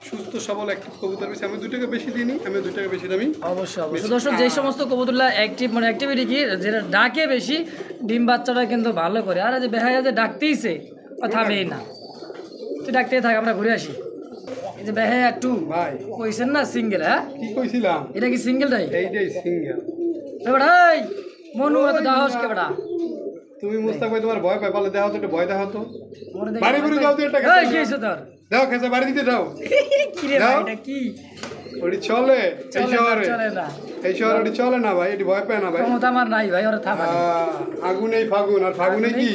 B: সুস্থ সবল অ্যাক্টিভ কবুতর বেশি, আমি 2 টাকা বেশি দিই নি, আমি 2 টাকা বেশি দামি।
A: অবশ্যই দর্শক, যে সমস্ত কবুতরগুলো অ্যাক্টিভিটি কি যেটা ডাকে বেশি, ডিম বাচ্চাটা কিন্তু ভালো করে। আর যে বেহায়া যে ডাকতেইছে থামেই না, তুই ডাকতেই থাক, আমরা ঘুরে আসি। এই যে বেহায়া 2
B: ভাই
A: কইছেন না সিঙ্গেল? হ্যাঁ
B: কি কইছিলাম,
A: এটা কি সিঙ্গেলটাই?
B: এইটাই সিঙ্গেল।
A: ভাই মনু এত দাহস কে বড়া,
B: তুমি মুস্তাক ভাই তোমার ভয় পাই, বলে দেখাও তো, একটা ভয় দেখাও তো।
A: মনে দেখি
B: বাড়ি বুড়ি যাও তো, এটা
A: এই কি হইছে তোর?
B: দাও খেসা বাড়ি দিতে দাও।
A: কি রে ভাই, এটা কি
B: ওটি চলে এই শহরে?
A: চলে না
B: এই শহরে ওটি চলে না ভাই, এটি ভয় পায় না ভাই।
A: ক্ষমতা আমার নাই ভাই, ওরা থামা।
B: আগুনেই ফাগুন, আর ফাগুনে কি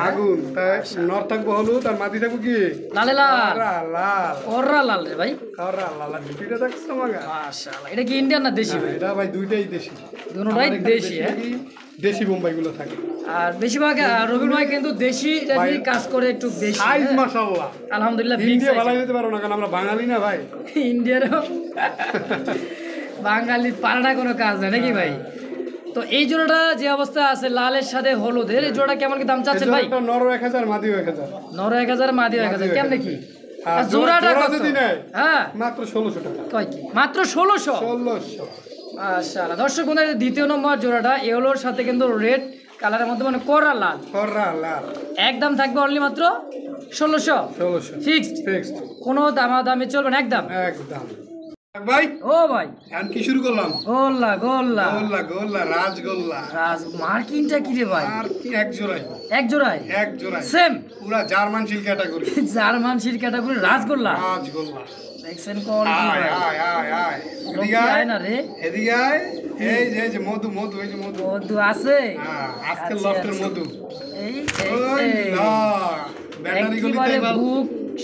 B: আগুন। তাই নর থাকবো হলুদ, আর মাটি থাকবো কি
A: লালে লাল।
B: লাল।
A: ওরা লাল রে ভাই,
B: ওরা লাল। দুইটা দেখছো মাগা?
A: মাশাআল্লাহ। এটা কি ইন্ডিয়ান না দেশি ভাই?
B: এটা ভাই দুইটাই দেশি,
A: দুটোটাই দেশি। হ্যাঁ,
B: দেশি বোম্বাই গুলো থাকে।
A: আর বেশিরভাগ রবিন ভাই কিন্তু দেশি কাজ করে একটু বেশি।
B: সাইজ মাশাআল্লাহ
A: আলহামদুলিল্লাহ, বিগ
B: ইন্ডিয়া
A: সাইজ।
B: ভালো যেতে পারো না, কারণ আমরা বাঙালি না ভাই।
A: ইন্ডিয়ারও বাঙালি পারে না কোনো কাজ না, নাকি ভাই? তো এই জোড়াটা যে অবস্থা আছে লালের সাথে হলুদের, এই জোড়াটা কেমন কি দাম চাচ্ছেন ভাই?
B: নর 1000, মাদি 1000।
A: নর 1000, মাদি 1000। কেমনে কি?
B: আর
A: জোড়াটা কত?
B: যদি নেয়
A: হ্যাঁ
B: মাত্র 1600 টাকা।
A: কয় কি মাত্র 1600?
B: 1600।
A: মাশাআল্লাহ। দর্শক বন্ধুরা, দ্বিতীয় নম্বর জোড়াটা ইয়েলোর সাথে কিন্তু রেড কালারের মধ্যে মানে কড়া লাল,
B: লাল।
A: একদম থাকবে অনলি মাত্র 1600 ফিক্সড। কোনো দামাদামি চলবে না, একদম
B: ভাই।
A: ও ভাই
B: এখন কি শুরু করলাম?
A: গোল্লা
B: রাজগোল্লা।
A: মার্কিনটা কি রে ভাই?
B: আর কি এক জোড়াই
A: সেম
B: পুরা জার্মান শিল ক্যাটাগরি,
A: জার্মান শিল ক্যাটাগরি রাজগোল্লা। দেখছেন কোয়ালিটি ভাই,
B: এদিকে
A: আয় না রে,
B: এদিকে আয়। এই যে মধু, এই যে
A: মধু আছে
B: আজকে লফটের মধু।
A: এই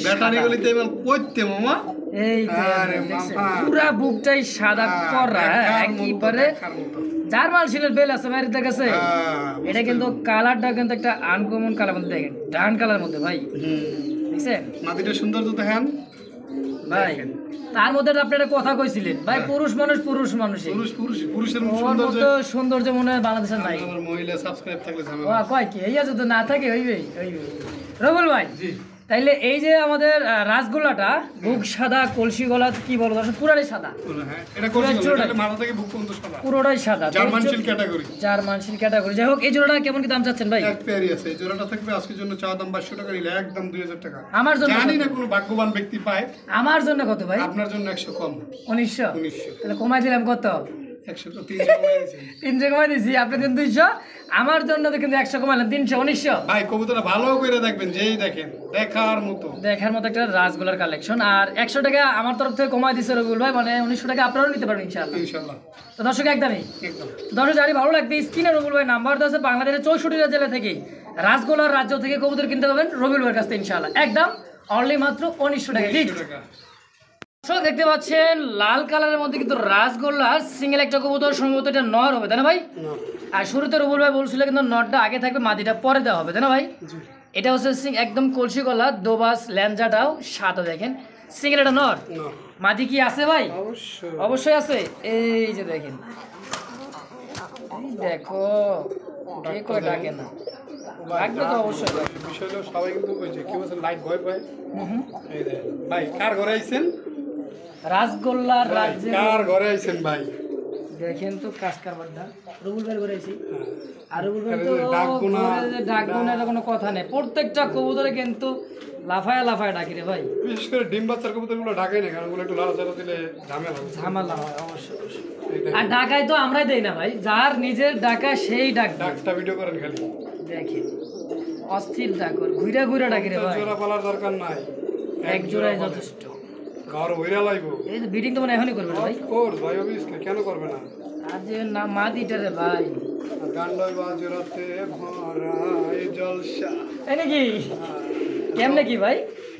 B: ব্যাটারি গলিতে এবার কইতে মামা।
A: এই পুরা বুকটাই সাদা করা, একবারে জার্মান শিলের বেল আছে বাইরে কাছে। এটা কিন্তু কালারটা কিন্তু একটা আনকমন কালার মধ্যে, দেখেন ডান কালার মধ্যে ভাই, দেখছেন
B: মাটিটা সুন্দর তো দেখেন
A: ভাই। তার মধ্যে আপনি একটা কথা কইছিলেন ভাই, পুরুষ মানুষের সৌন্দর্য মনে হয় বাংলাদেশের নাই।
B: মহিলা সাবস্ক্রাইব থাকলে
A: কয় কি এই আছে তো, না থাকে হইবে। রবুল ভাই তাইলে এই যে আমাদের রাসগোল্লাটা বুক সাদা, কলসি গলা কি বলো দর্শক, পুরাটাই সাদা।
B: হ্যাঁ, এটা করছি এটা মাথা থেকে বুক পর্যন্ত সাদা,
A: পুরোটাই সাদা,
B: জার্মান শিল ক্যাটাগরি।
A: জার্মান শিল ক্যাটাগরি। যাই হোক, এই জোড়াটা কেমন কি দাম চাচ্ছেন ভাই?
B: এক পেয়ারই আছে, এই জোড়াটা থাকবে আজকের জন্য চা দাম 2200 টাকা, নিলে একদম 2000 টাকা।
A: আমার জন্য
B: জানি না কোনো ভাগ্যবান ব্যক্তি পায়।
A: আমার জন্য কত ভাই?
B: আপনার জন্য 100 কম,
A: 1900।
B: 1900।
A: তাহলে কমাই দিলাম কত?
B: 100 তো 300 কমাই দিয়েছেন।
A: 300 কমাই দিয়েছি, আপনি দিন 200, আমার জন্য তো কিন্তু 100 কমাইলেন, 300, 1900।
B: ভাই কবুতরটা ভালো করে দেখবেন, যেই দেখেন দেখার মতো,
A: দেখার মতো একটা রাসগোল্লার কালেকশন। আর 100 টাকা আমার তরফ থেকে কমাই দিচ্ছে রবিউল ভাই, মানে 1900 টাকা আপনারাও নিতে পারবেন ইনশাআল্লাহ।
B: ইনশাআল্লাহ।
A: তো দর্শক একদমই
B: একদম
A: দর্শক জানি ভালো লাগবে, স্ক্রিনে রবিউল ভাই নাম্বার দেওয়া আছে, বাংলাদেশের 64টা জেলা থেকে রাসগোল্লার রাজ্য থেকে কবুতর কিনতে পাবেন রবিউল ভাইয়ের কাছ থেকে ইনশাআল্লাহ, একদম অনলি মাত্র 1900 টাকা। ঠিক
B: 1900 টাকা।
A: দর্শক দেখতে পাচ্ছেন লাল কালারের মধ্যে কিন্তু রাসগোল্লার সিঙ্গেল একটা কবুতর, সম্ভবত এটা নর হবে তাই না ভাই? আর শুরুতে রুবুল ভাই বলছিল কিন্তু নটটা আগে থাকবে, মাদিটা পরে দেওয়া হবে তাই না ভাই?
B: জি।
A: এটা হচ্ছে একদম কলসি গলা, দোবাস, ল্যাঞ্জাটাও সাদা, দেখেন সিঙ্গেল এটা নর।
B: না
A: মাদি কি আছে ভাই?
B: অবশ্যই
A: অবশ্যই আছে, এই যে দেখেন, এই দেখো কে কয় ডাকে না, ডাকবে তো অবশ্যই ভাই।
B: বিষয় হলো সবাই কিন্তু ওই যে কি বলছেন লাইট ভয় পায়।
A: হুম।
B: এই দেখেন ভাই, কার ঘরে আইছেন?
A: রাসগোল্লার
B: ভাই,
A: রাজ্যে
B: কার ঘরে আইছেন ভাই?
A: দেখেন তো কাজ কারবারটা রুবুল ভাই করেছি।
B: হ্যাঁ।
A: আর রুবুল ভাই
B: আরে
A: তো
B: ডাকবো না।
A: ডাকবো না, এটা কোনো কথা নেই, প্রত্যেকটা কবুতরে কিন্তু লাফায় লাফায় ডাকি রে ভাই।
B: বিশেষ করে ডিম বাচ্চার কবুতরগুলো ডাকে না, কারণ ওগুলো একটু লাড়াচাড়া দিলে ঝামেলা হয়।
A: ঝামেলা হয় অবশ্যই অবশ্যই।
B: এই দেখেন,
A: আর ডাকায় তো আমরাই দেই না ভাই, যার নিজের ডাকা সেই ডাক দেয়।
B: ডাকটা ভিডিও করেন খালি।
A: দেখেন অস্থির ডাকর, ঘুরে ঘুরে ডাকি রে ভাই,
B: জোড়া পালার দরকার নাই,
A: এক জোড়ায়
B: পালেন।
A: যথেষ্ট।
B: ঘর হইরা লাইবো।
A: এই যে বিডিং তো মানে এখনই করবে না ভাই,
B: কোর্স ভাই অবভিয়াসলি, কেন করবে না?
A: আর যে না মাদিটা রে ভাই,
B: গান্ডয় বাজরাতে ভরা এই জলসা।
A: তাই নাকি? কেমনে কি ভাই?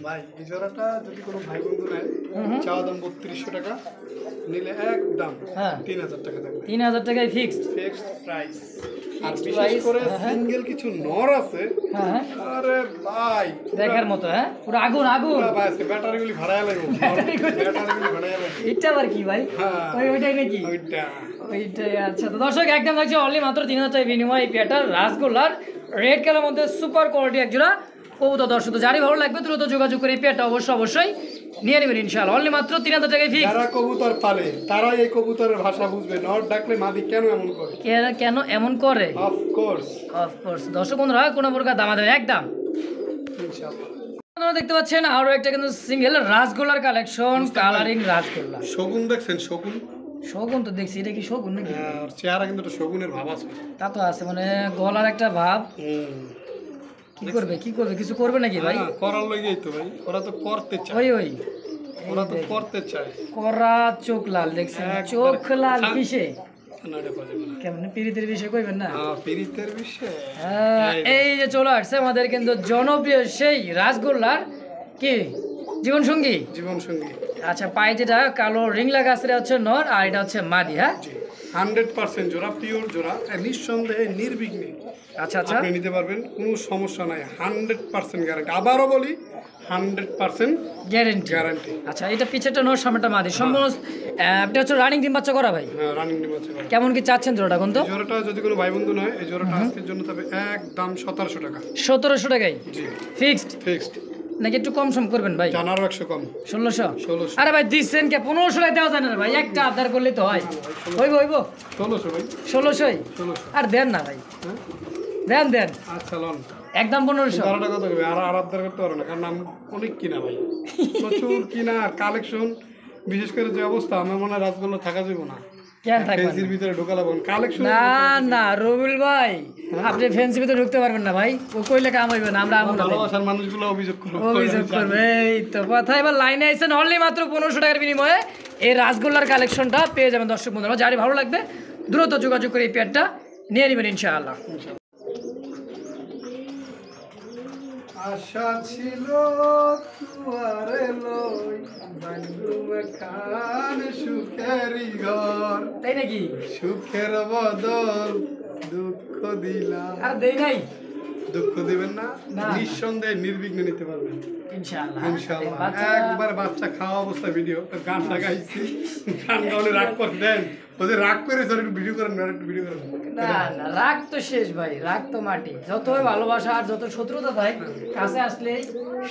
B: ভাই এই জোড়াটা যদি কোনো ভাই বন্ধু নেয়, চাওয়া দাম 3200 টাকা, নিলে একদম
A: হ্যাঁ
B: 3000 টাকা থাকবে,
A: 3000 টাকায় ফিক্সড।
B: Fixed price. আর
A: Fixed
B: বিশেষ
A: price,
B: করে
A: হ্যাঁ।
B: সিঙ্গেল কিছু নর আছে,
A: হ্যাঁ হ্যাঁ,
B: আরে ভাই
A: দেখার মতো। হ্যাঁ পুরো আগুন আগুন।
B: পুরা ভাই আজকে ব্যাটারিগুলি ভাড়ায় লাগবে, ব্যাটারিগুলি ভাড়ায় লাগবে।
A: এটা আবার কি ভাই?
B: হ্যাঁ।
A: ওইটাই নাকি?
B: ওইটা
A: ওইটাই। আচ্ছা তো দর্শক একদম লাগছে অনলি মাত্র 3000 টাকা বিনিময় এই পেয়ারটার রাসগোল্লার রেড কালার মধ্যে সুপার কোয়ালিটি একজোড়া কবুতর। দর্শক তো যারই ভালো লাগবে দ্রুত যোগাযোগ করে এই পেয়ারটা অবশ্যই নিয়ে নেবেন ইনশাআল্লাহ, অনলি মাত্র 3000 টাকায় ফিক্স।
B: যারা কবুতর পালে তারাই এই কবুতরের ভাষা বুঝবে, নর ডাকলে মাদি কেন এমন করে।
A: কেন এমন করে?
B: অফকোর্স
A: অফকোর্স দর্শক বন্ধুরা কোনো প্রকার দামাদামি একদম।
B: ইনশাআল্লাহ।
A: আপনারা দেখতে পাচ্ছেন আরো একটা কিন্তু সিঙ্গেল রাসগোল্লার কালেকশন, কালারিং রাসগোল্লা।
B: শগুন দেখছেন? শগুন
A: শগুন তো দেখছি, এটা কি শগুন নাকি?
B: আর চেহারা কিন্তু একটা শগুনের ভাব আছে।
A: তা তো আছে, মানে গলার একটা ভাব। কি করবে কিছু করবে নাকি ভাই?
B: হ্যাঁ, করার লগেই তো ভাই, ওরা তো করতে চায়,
A: ওই
B: ওরা তো করতে চায়।
A: করা চোখ লাল দেখছেন,
B: একবারে
A: চোখ লাল
B: খা-
A: কিসে?
B: না এটা পারে না।
A: কেমন পীড়িতের বিষয় কইবেন না?
B: পিরিতের বিষয়।
A: হ্যাঁ, এই যে চলে আসছে আমাদের কিন্তু জনপ্রিয় সেই রাসগোল্লার কি জীবন সঙ্গী।
B: জীবন সঙ্গী
A: আচ্ছা, পায়ে যেটা কালো রিং লাগা আছে এটা হচ্ছে নর, আর এটা হচ্ছে মাদি। হ্যাঁ
B: 100% জোড়া, পিওর জোড়া, নিঃসন্দেহে নির্বিঘ্নে
A: আচ্ছা আচ্ছা,
B: আপনি নিতে পারবেন, কোনো সমস্যা নাই। 100% গ্যারান্টি, আবারও বলি 100%
A: গ্যারেন্টি।
B: গ্যারান্টি।
A: আচ্ছা, এটা পিছেরটা নর, সামনেটা মাদি, সম্পূর্ণ এটা হচ্ছে রানিং ডিম বাচ্চা করা ভাই।
B: হ্যাঁ, রানিং ডিম আছে।
A: কেমন কি চাচ্ছেন জোড়াটা কোন তো?
B: এই জোড়াটা যদি কোনো ভাই বন্ধু নয়, এই জোড়াটা আজকের জন্য তবে একদম 1700 টাকা।
A: 1700 টাকায়
B: জি
A: ফিক্সড
B: ফিক্সড।
A: নাকি একটু কম সম করবেন ভাই?
B: জানারও 100 কম,
A: 1600।
B: 1600।
A: আরে ভাই দিচ্ছেন কে? 1500 টাকা দেওয়া যায় না রে ভাই, একটা আবদার করলে তো হয়। হইব
B: 1600 ভাই,
A: 1600।
B: 1600।
A: আর দেন না ভাই, দেন
B: আচ্ছা লন,
A: একদম 1500।
B: টাকা কত হবে? আর আবদার করতে পারো না, কারণ আমি অনেক কিনা ভাই, প্রচুর কিনা কালেকশন। বিশেষ করে যে অবস্থা, আমার মনে হয় রাসগোল্লা থাকা যাবে না,
A: কেন থাকবেন?
B: ফেন্সির ভিতরে ঢোকা লাগবে কালেকশন।
A: না না রবিউল ভাই, আপনি ফ্যান্সি ভিতরে ঢুকতে পারবেন না ভাই, ও কইলে কাম হইবে না, আমরা আমু না।
B: ভালোবাসার মানুষগুলো অভিযোগ করবে,
A: অভিযোগ করবে, এই তো কথা। এবার লাইনে আইছেন অনলি মাত্র 1500 টাকার বিনিময়ে এই রাসগোল্লার কালেকশনটা পেয়ে যাবেন দর্শক বন্ধুরা। যারই ভালো লাগবে দ্রুত যোগাযোগ করে এই পেয়ারটা নিয়ে নেবেন ইনশাআল্লাহ।
B: আশা ছিল তুয়ারে লই বান্ধুম খান সুখেরই ঘর,
A: তাই নাকি?
B: সুখের বদল দুঃখ দিলাম।
A: আর দেই নাই,
B: দুঃখ দিবেন না,
A: না।
B: নিঃসন্দেহে নির্বিঘ্নে নিতে পারবেন
A: ইনশাআল্লাহ
B: ইনশাআল্লাহ।
A: বাচ্চারা-
B: একবার বাচ্চা খাওয়া অবস্থা ভিডিও তো গানটা গাইছি, গান গাওয়ালে রাগ করে দেন, ওদের রাগ করে স্যার একটু ভিডিও করেন না, একটু ভিডিও করেন।
A: না না রাগ তো শেষ ভাই, রাগ তো মাটি, যতই ভালোবাসা আর যত শত্রুতা থাকে কাছে আসলে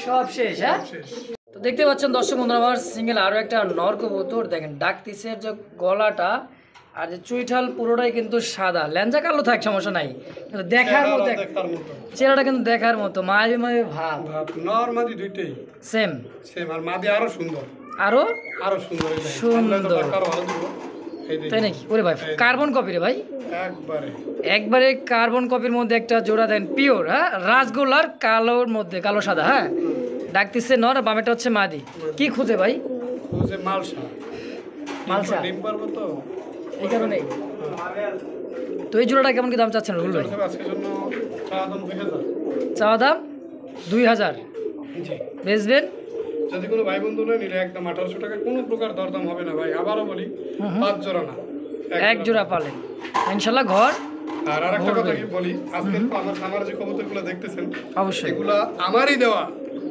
A: সব শেষ। হ্যাঁ,
B: শেষ।
A: তো দেখতে পাচ্ছেন দর্শক বন্ধুরা আমার সিঙ্গেল আরো একটা নর কবুতর দেখেন, ডাকতিসের যে গলাটা আর যে চুইঠাল পুরোটাই কিন্তু সাদা, ল্যাঞ্জা কালো থাক সমস্যা নাই, কিন্তু দেখার মতো
B: দেখার মতো
A: চেহারাটা কিন্তু দেখার মতো মায়াবী মায়াবী ভাব,
B: ভাব, নর মাদি দুইটাই
A: সেম
B: সেম, আর মাদি আরো সুন্দর,
A: আরো
B: আরো সুন্দর। এই দেখেন,
A: সুন্দর।
B: আল্লাহ তো বারকার ভালো দিব। এই দেখেন,
A: তাই নাকি? ওরে ভাই কার্বন কপি রে ভাই,
B: একবারে
A: একবারে কার্বন কপির মধ্যে একটা জোড়া দেন পিওর। হ্যাঁ, রাসগোল্লার কালোর মধ্যে কালো সাদা। হ্যাঁ, ডাকতিসে নর, বামেটা হচ্ছে মাদি। কি খুঁজে ভাই?
B: ও যে মালসা,
A: মালসা,
B: ডিম পারবো তো
A: এই কারণে। তো এই জোড়াটা কেমন কি দাম চাচ্ছেন রুল ভাই?
B: আজকের জন্য সাধারণ 2000।
A: চাওয়া দাম 2000,
B: জি,
A: বেচবেন
B: যদি কোনো ভাই বন্ধু নেয় নিলে একদম 1800 টাকা, কোনো প্রকার দরদাম হবে না ভাই। আবারও বলি 5 জোড়া না,
A: এক জোড়া পালেন ইনশাল্লাহ ঘর।
B: আর আরেকটা কথা কি বলি, আজকে আমার যে কবুতরগুলো দেখতেছেন
A: অবশ্যই।
B: এগুলা আমারই দেওয়া।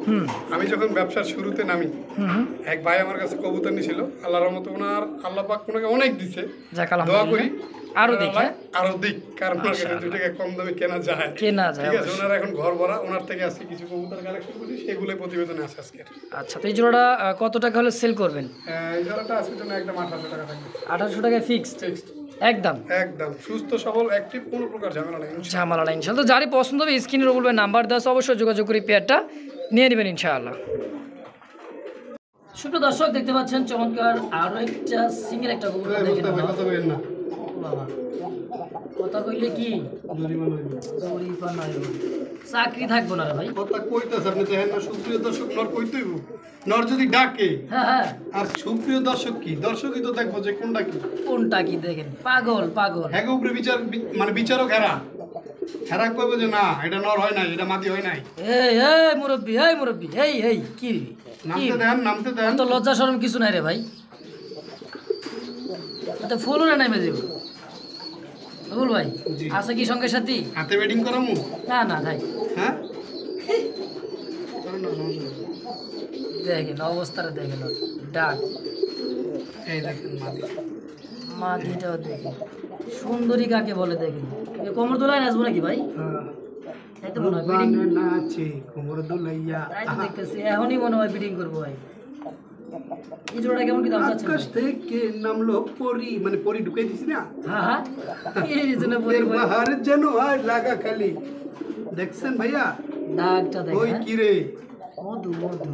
A: হুম
B: আমি যখন ব্যবসার শুরুতে নামি,
A: হুম,
B: এক ভাই আমার কাছে কবুতর নিছিল, আল্লাহর রহমতে ওনার আল্লাহ পাক ওনাকে অনেক দিছে,
A: যাক
B: দোয়া করি
A: আলহামদুলিল্লাহ। আরো দিক, হ্যাঁ?
B: আরো দিক, কারণ ওনার কাছে 2 টাকা কম দামে কেনা যায়।
A: কেনা যায়
B: ঠিক আছে,
A: অবশ্যই।
B: ওনার এখন ঘর ভরা, ওনার থেকে আজকে কিছু কবুতর কালেকশন করছি, সেগুলো প্রতিবেদনে আছে আজকে।
A: আচ্ছা, তো এই জোড়াটা কত টাকা হলে সেল করবেন?
B: এই জোড়াটা আজকের জন্য একদম 1800 টাকা থাকবে,
A: 1800 টাকায় ফিক্সড
B: ফিক্সড
A: একদম।
B: একদম। সুস্থ সবল অ্যাক্টিভ, কোনো প্রকার ঝামেলা নেই।
A: ঝামেলা নাই ইনশাল্লাহ। তো যারই পছন্দ হবে স্ক্রিনের উপর নাম্বার দেওয়া আছে, অবশ্যই যোগাযোগ করে পেয়ারটা নিয়ে নেবেন ইনশাআল্লাহ। সুপ্রিয় দর্শক দেখতে পাচ্ছেন চমৎকার আরো একটা সিঙ্গেল একটা কবুতর দেখেন।
B: কথা বলেন না,
A: বাবা কথা কইলে কি
B: জরিমানা হইবে।
A: জরিমানা হইব, চাকরি থাকবো না রে ভাই।
B: কথা কইতাছে আপনি দেখেন না, সুপ্রিয় দর্শক নর কইতেইব, নর যদি ডাকে।
A: হ্যাঁ হ্যাঁ,
B: আর সুপ্রিয় দর্শক কি, দর্শকই তো দেখবো যে কোনটা কি।
A: কোনটা কি দেখেন, পাগল পাগল।
B: হ্যাঁ উপরে মানে বিচারক হেরা, হেরা কইবো যে না এটা নর হয় নাই, এটা মাদি হয় নাই।
A: এই এই মুরব্বি, এই মুরব্বি, এই এই কি কি
B: নামতে দেন, নামতে দেন।
A: তো লজ্জা শরম কিছু নাই রে ভাই, তো ফুলও নামে দেব বল ভাই।
B: জি।
A: আছে কি সঙ্গে সাথী?
B: হাতে ওয়েডিং করামু?
A: না না ভাই,
B: হ্যাঁ করেন না, সমস্যা নেই।
A: দেখেন অবস্থাটা দেখেন, ওর ডাক
B: এই দেখেন মাদি,
A: মাটিটাও দেখেন, সুন্দরী কাকে বলে দেখেন। এ কোমর দোলায় নাচবো নাকি ভাই? তাই তো মনে হয় বিডিং,
B: নাচে কোমর দুলাইয়া,
A: তাই তো দেখতেছি এখনই মনে হয় বিডিং করবো ভাই। এই জোড়াটা কেমন কি দাম চাচ্ছেন
B: আকাশ
A: ভাই?
B: থেকে নামলো পরি, মানে পরি ঢুকাই দিছি না,
A: হ্যাঁ হ্যাঁ, এই জন্য বলি ভাই,
B: বাহারের যেন আর লাগা খালি। দেখছেন ভাইয়া
A: ডাকটা
B: ওই
A: দেখেন।
B: কি রে,
A: মধু মধু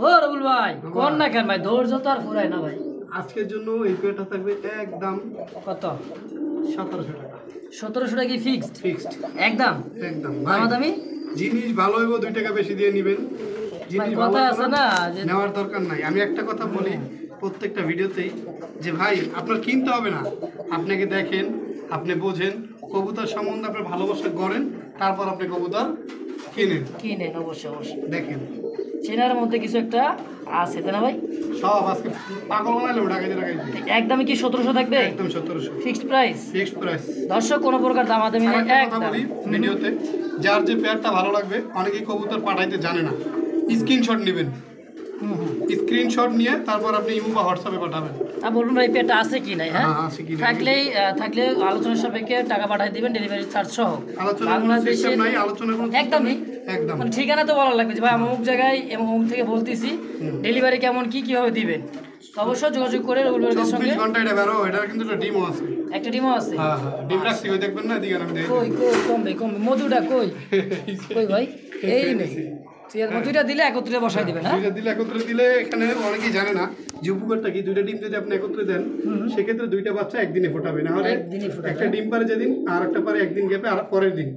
A: ও রবুল ভাই, কোন না কেন ভাই, ধৈর্য তো আর ফুরায় না ভাই।
B: আজকের জন্য এই পেটা থাকবে একদম
A: কত?
B: 1700 টাকা
A: 1700 টাকা কি ফিক্সড?
B: ফিক্সড,
A: একদম
B: একদম ভাই।
A: দামাদামি
B: জিনিস ভালো হইব 2 টাকা বেশি দিয়ে নিবেন, জিনিস
A: ভাই,
B: ভালো
A: কথা
B: হইবো
A: আছে না যে
B: নেওয়ার দরকার নাই। আমি একটা কথা বলি প্রত্যেকটা ভিডিওতেই যে ভাই আপনার কিনতে হবে না, আপনাকে দেখেন, আপনি বোঝেন, কবুতর সম্বন্ধে আপনার ভালোবাসা করেন, তারপর আপনি কবুতর কিনেন।
A: কিনেন অবশ্যই অবশ্যই,
B: দেখেন
A: চেনার মধ্যে কিছু একটা আছে তাই না ভাই?
B: সব আজকে পাগল বানাইলে ঢাকাইতে ঢাকাইতে
A: একদমই কি 1700 থাকবে
B: একদম 1700
A: ফিক্সড প্রাইস?
B: Fixed price.
A: দর্শক কোনো প্রকার দামাদামি নেই
B: একটা কথা
A: একদম।
B: বলি ভিডিওতে, যার যে পেয়ারটা ভালো লাগবে, অনেকেই কবুতর পাঠাইতে জানে না, স্ক্রিনশট নেবেন, স্ক্রিনশট নিয়ে তারপর আপনি ইমো বা হোয়াটসঅ্যাপে পাঠাবেন।
A: বলুন ভাই পেটা আছে কি নাই? হ্যাঁ,
B: হ্যাঁ, আছে কি নাই?
A: থাকলে আলোচনার সাপেক্ষে টাকা পাঠিয়ে দিবেন, ডেলিভারি চার্জ সহ।
B: আলোচনার কোনো সিস্টেম নাই, আলোচনার কোনো
A: একদমই
B: একদম
A: মানে ঠিকানা তো বলা লাগবে যে ভাই অমুক জায়গায় অমুক থেকে বলতেছি, ডেলিভারি কেমন কি কিভাবে দিবেন, তো অবশ্যই যোগাযোগ করে রবুল ভাইয়ের সঙ্গে।
B: 24 ঘন্টা এটা বেরো, এটার কিন্তু একটা ডিমও আছে।
A: একটা ডিমও আছে।
B: হ্যাঁ হ্যাঁ, ডিম রাখছি, ওই দেখবেন না, এদিকে আমি দেখি।
A: কই কই কমবে কমবে, মধুটা কই কই ভাই? এই নেই, ঠিক আছে, মধুটা দিলে একত্রে বসাই দিবেন। হ্যাঁ,
B: দুইটা দিলে একত্রে দিলে, এখানে অনেকেই জানে না যে উপকারটা কি। 2টা ডিম যদি আপনি একত্রে দেন, সেক্ষেত্রে 2টা বাচ্চা একদিনে ফোটাবে, না হলে
A: একদিনই ফোটাবে।
B: একটা ডিম পারে যেদিন, আর একটা পারে একদিন গ্যাপে, আর পরের দিন।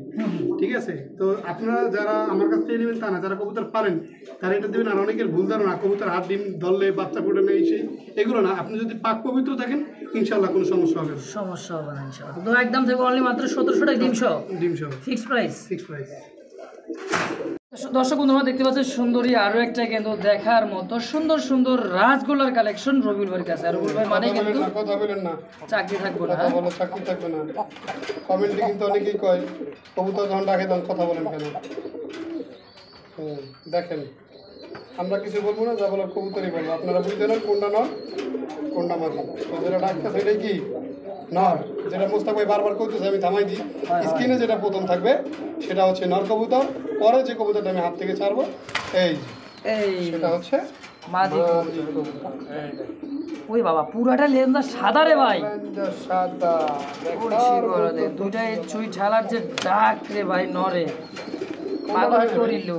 B: ঠিক আছে, তো আপনারা যারা আমার কাছ থেকে নেবেন তা না, যারা কবুতর পারেন তারা এটা দেবেন। আর অনেকের ভুল ধারণা কবুতর 8 ডিম ধরলে বাচ্চা ফোটে নেই, সেই এগুলো না। আপনি যদি পাক পবিত্র থাকেন ইনশাল্লাহ কোনো সমস্যা হবে না।
A: সমস্যা হবে না ইনশাআল্লাহ। তো একদম থেকে অনলি মাত্র 1700 টাকা ডিম সহ
B: ডিম সহ
A: ফিক্সড প্রাইস।
B: Fix price.
A: দর্শক বন্ধুরা দেখতে পাচ্ছেন সুন্দরী আরো একটা কিন্তু দেখার মতো সুন্দর সুন্দর রাজগোলার কালেকশন রবিউল ভাইয়ের কাছে। আর রবিউল ভাই মানে কিন্তু
B: কথা বলেন না,
A: চাকরি থাকবে না।
B: কথা বলে চাকরি থাকবে না। কমেন্টে কিন্তু অনেকেই কয় কবুতর যখন ডাকে তখন কথা বলেন কেন। দেখেন আমরা কিছু বলবো না, যা বলার কবুতরই বলবো, আপনারা বুঝতে না কোনটা নর কোনটা মাঝি। তো যেটা ডাকতে সেটাই কি নর, যেটা মোস্তাক ভাই বারবার করতেছে আমি থামাই দিই। স্ক্রিনে যেটা প্রথম থাকবে সেটা হচ্ছে নর কবুতর, পরে যে কবুতরটা আমি হাত থেকে ছাড়বো এই সেটা হচ্ছে
A: মাদি
B: মাদি কবুতর।
A: ওই বাবা পুরাটা লেন্সটা সাদা রে ভাই।
B: সাদা
A: দুইটাই চুই ঝালার যে ডাক রে ভাই নরে পাগল করিল।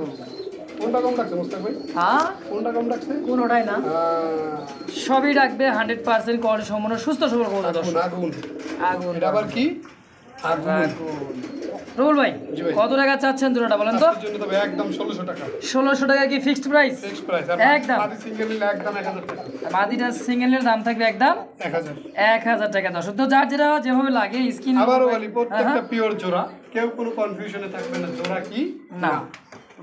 B: কোনটা কম ডাকছে মোস্তাক ভাই?
A: হ্যাঁ
B: কোনটা কম ডাকছে?
A: কোনোটাই না, সবই ডাকবে 100% কল সম্পূর্ণ সুস্থ সবল কথা। দর্শক
B: আগুন
A: আগুন
B: এটা আবার কি আগুন।
A: রুবুল ভাই
B: জি ভাই।
A: কত টাকা চাচ্ছেন দুটোটা বলেন তো?
B: আজকের জন্য তবে একদম 1600 টাকা
A: 1600 টাকা কি ফিক্সড প্রাইস?
B: Fix price.
A: একদম।
B: মাদি সিঙ্গেল নিলে একদম 1000 টাকা।
A: মাদিটা সিঙ্গেলের দাম থাকবে একদম
B: 1000।
A: 1000 টাকা। দর্শক তো যার যেটা যেভাবে লাগে স্কিন
B: আবারও বলি প্রত্যেকটা পিওর জোড়া, কেউ কোনো কনফিউশনে থাকবে না জোড়া কি
A: না।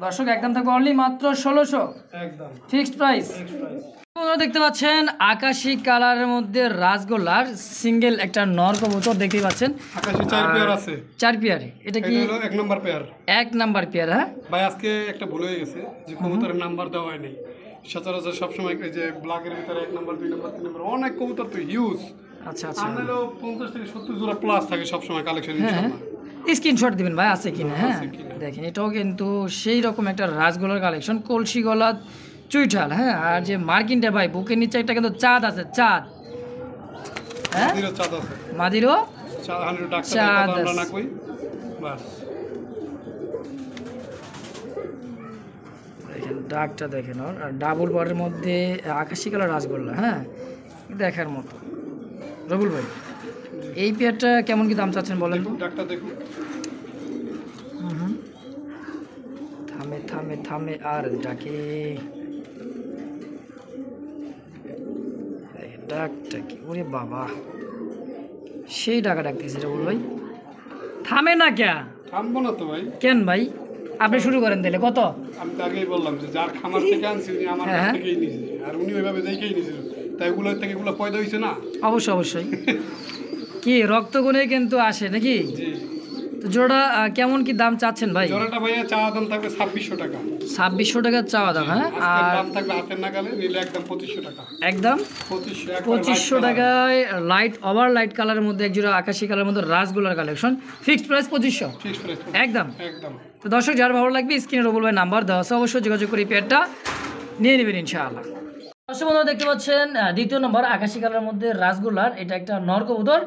A: দর্শক একদম থাকবে অনলি মাত্র 1600
B: একদম
A: ফিক্সড প্রাইস।
B: Fix price.
A: আপনারা দেখতে পাচ্ছেন আকাশি কালারের মধ্যে রাজগোল্লার সিঙ্গেল একটা নর কবুতর দেখতেই পাচ্ছেন।
B: আকাশে 4 পেয়ার আছে।
A: 4 পেয়ার। এটা কি
B: এটা হলো 1 নাম্বার পেয়ার।
A: 1 number pair? হ্যাঁ
B: ভাই আজকে একটা ভুল হয়ে গেছে যে কবুতরের নাম্বার দেওয়া হয় নাই। সচরাচর সবসময় এই যে ব্ল্যাকের ভিতরে 1 নাম্বার 2 নাম্বার 3 নাম্বার অনেক কবুতর তো হিউজ।
A: আচ্ছা আচ্ছা।
B: আনলেও 50 থেকে 70 জোড়া প্লাস থাকে সবসময় কালেকশন ইনশাআল্লাহ।
A: স্ক্রিনশট দিবেন ভাই আছে কিনা। হ্যাঁ
B: আছে কিনা।
A: দেখেন এটাও কিন্তু সেই রকম একটা রাজগোলার কালেকশন, কলসি গলা চুইঠাল। হ্যাঁ আর যে মার্কিনটা ভাই বুকের নিচে একটা কিন্তু চাঁদ আছে, চাঁদ। হ্যাঁ
B: মাদিরও চাঁদ আছে।
A: মাদিরও
B: চাঁদ 100 টাকা
A: চাঁদ
B: আমরা
A: আছে।
B: না কই বাস।
A: দেখেন ডাকটা দেখেন ওর, আর ডাবল বারের মধ্যে আকাশি কালার রাজগোল্লা। হ্যাঁ দেখার মতো। রবুল ভাই এই পেয়ারটা কেমন কি দাম চাচ্ছেন বলেন তো?
B: ডাকটা দেখুন।
A: থামে থামে থামে আর ডাকে। ডাকটা কি ওরে বাবা, সেই ডাকা ডাকতেছে রবুল ভাই। থামে না কে?
B: থামবো না তো ভাই।
A: কেন ভাই আপনি শুরু করেন দিলে কত?
B: আমি তো আগেই বললাম যে যার খামার থেকে আনছি উনি আমার কাছ
A: হ্যাঁ।
B: থেকেই নিয়েছে, আর উনি ওইভাবে দেখেই নিয়েছিল, তাই ওগুলোর থেকে এগুলো পয়দা হয়েছে না।
A: অবশ্যই অবশ্যই। কি রক্তগুণে কিন্তু আসে নাকি?
B: জি।
A: তো জোড়া কেমন কি দাম চাচ্ছেন ভাই?
B: জোড়াটা ভাইয়া চাওয়া দাম থাকবে 2600 টাকা।
A: 2600 টাকা চাওয়া দাম। হ্যাঁ
B: আজকের
A: আর
B: দাম থাকবে হাতের নাগালে, নিলে একদম 2500 টাকা।
A: একদম
B: 2500
A: 2500 টাকায় লাইট ওভার লাইট কালারের মধ্যে এক জোড়া আকাশি কালারের মধ্যে রাজগোলার collection, fixed price 2500
B: fix price
A: একদম।
B: একদম।
A: তো দর্শক যার ভালো লাগবে স্ক্রিনে রবুল ভাই নাম্বার দেওয়া আছে, অবশ্যই যোগাযোগ করে এই পেয়ারটা নিয়ে নেবেন ইনশাআল্লাহ। দর্শক বন্ধুরা দেখতে পাচ্ছেন দ্বিতীয় নম্বর আকাশি কালারের মধ্যে রাজগোলার, এটা একটা নর কবুতর।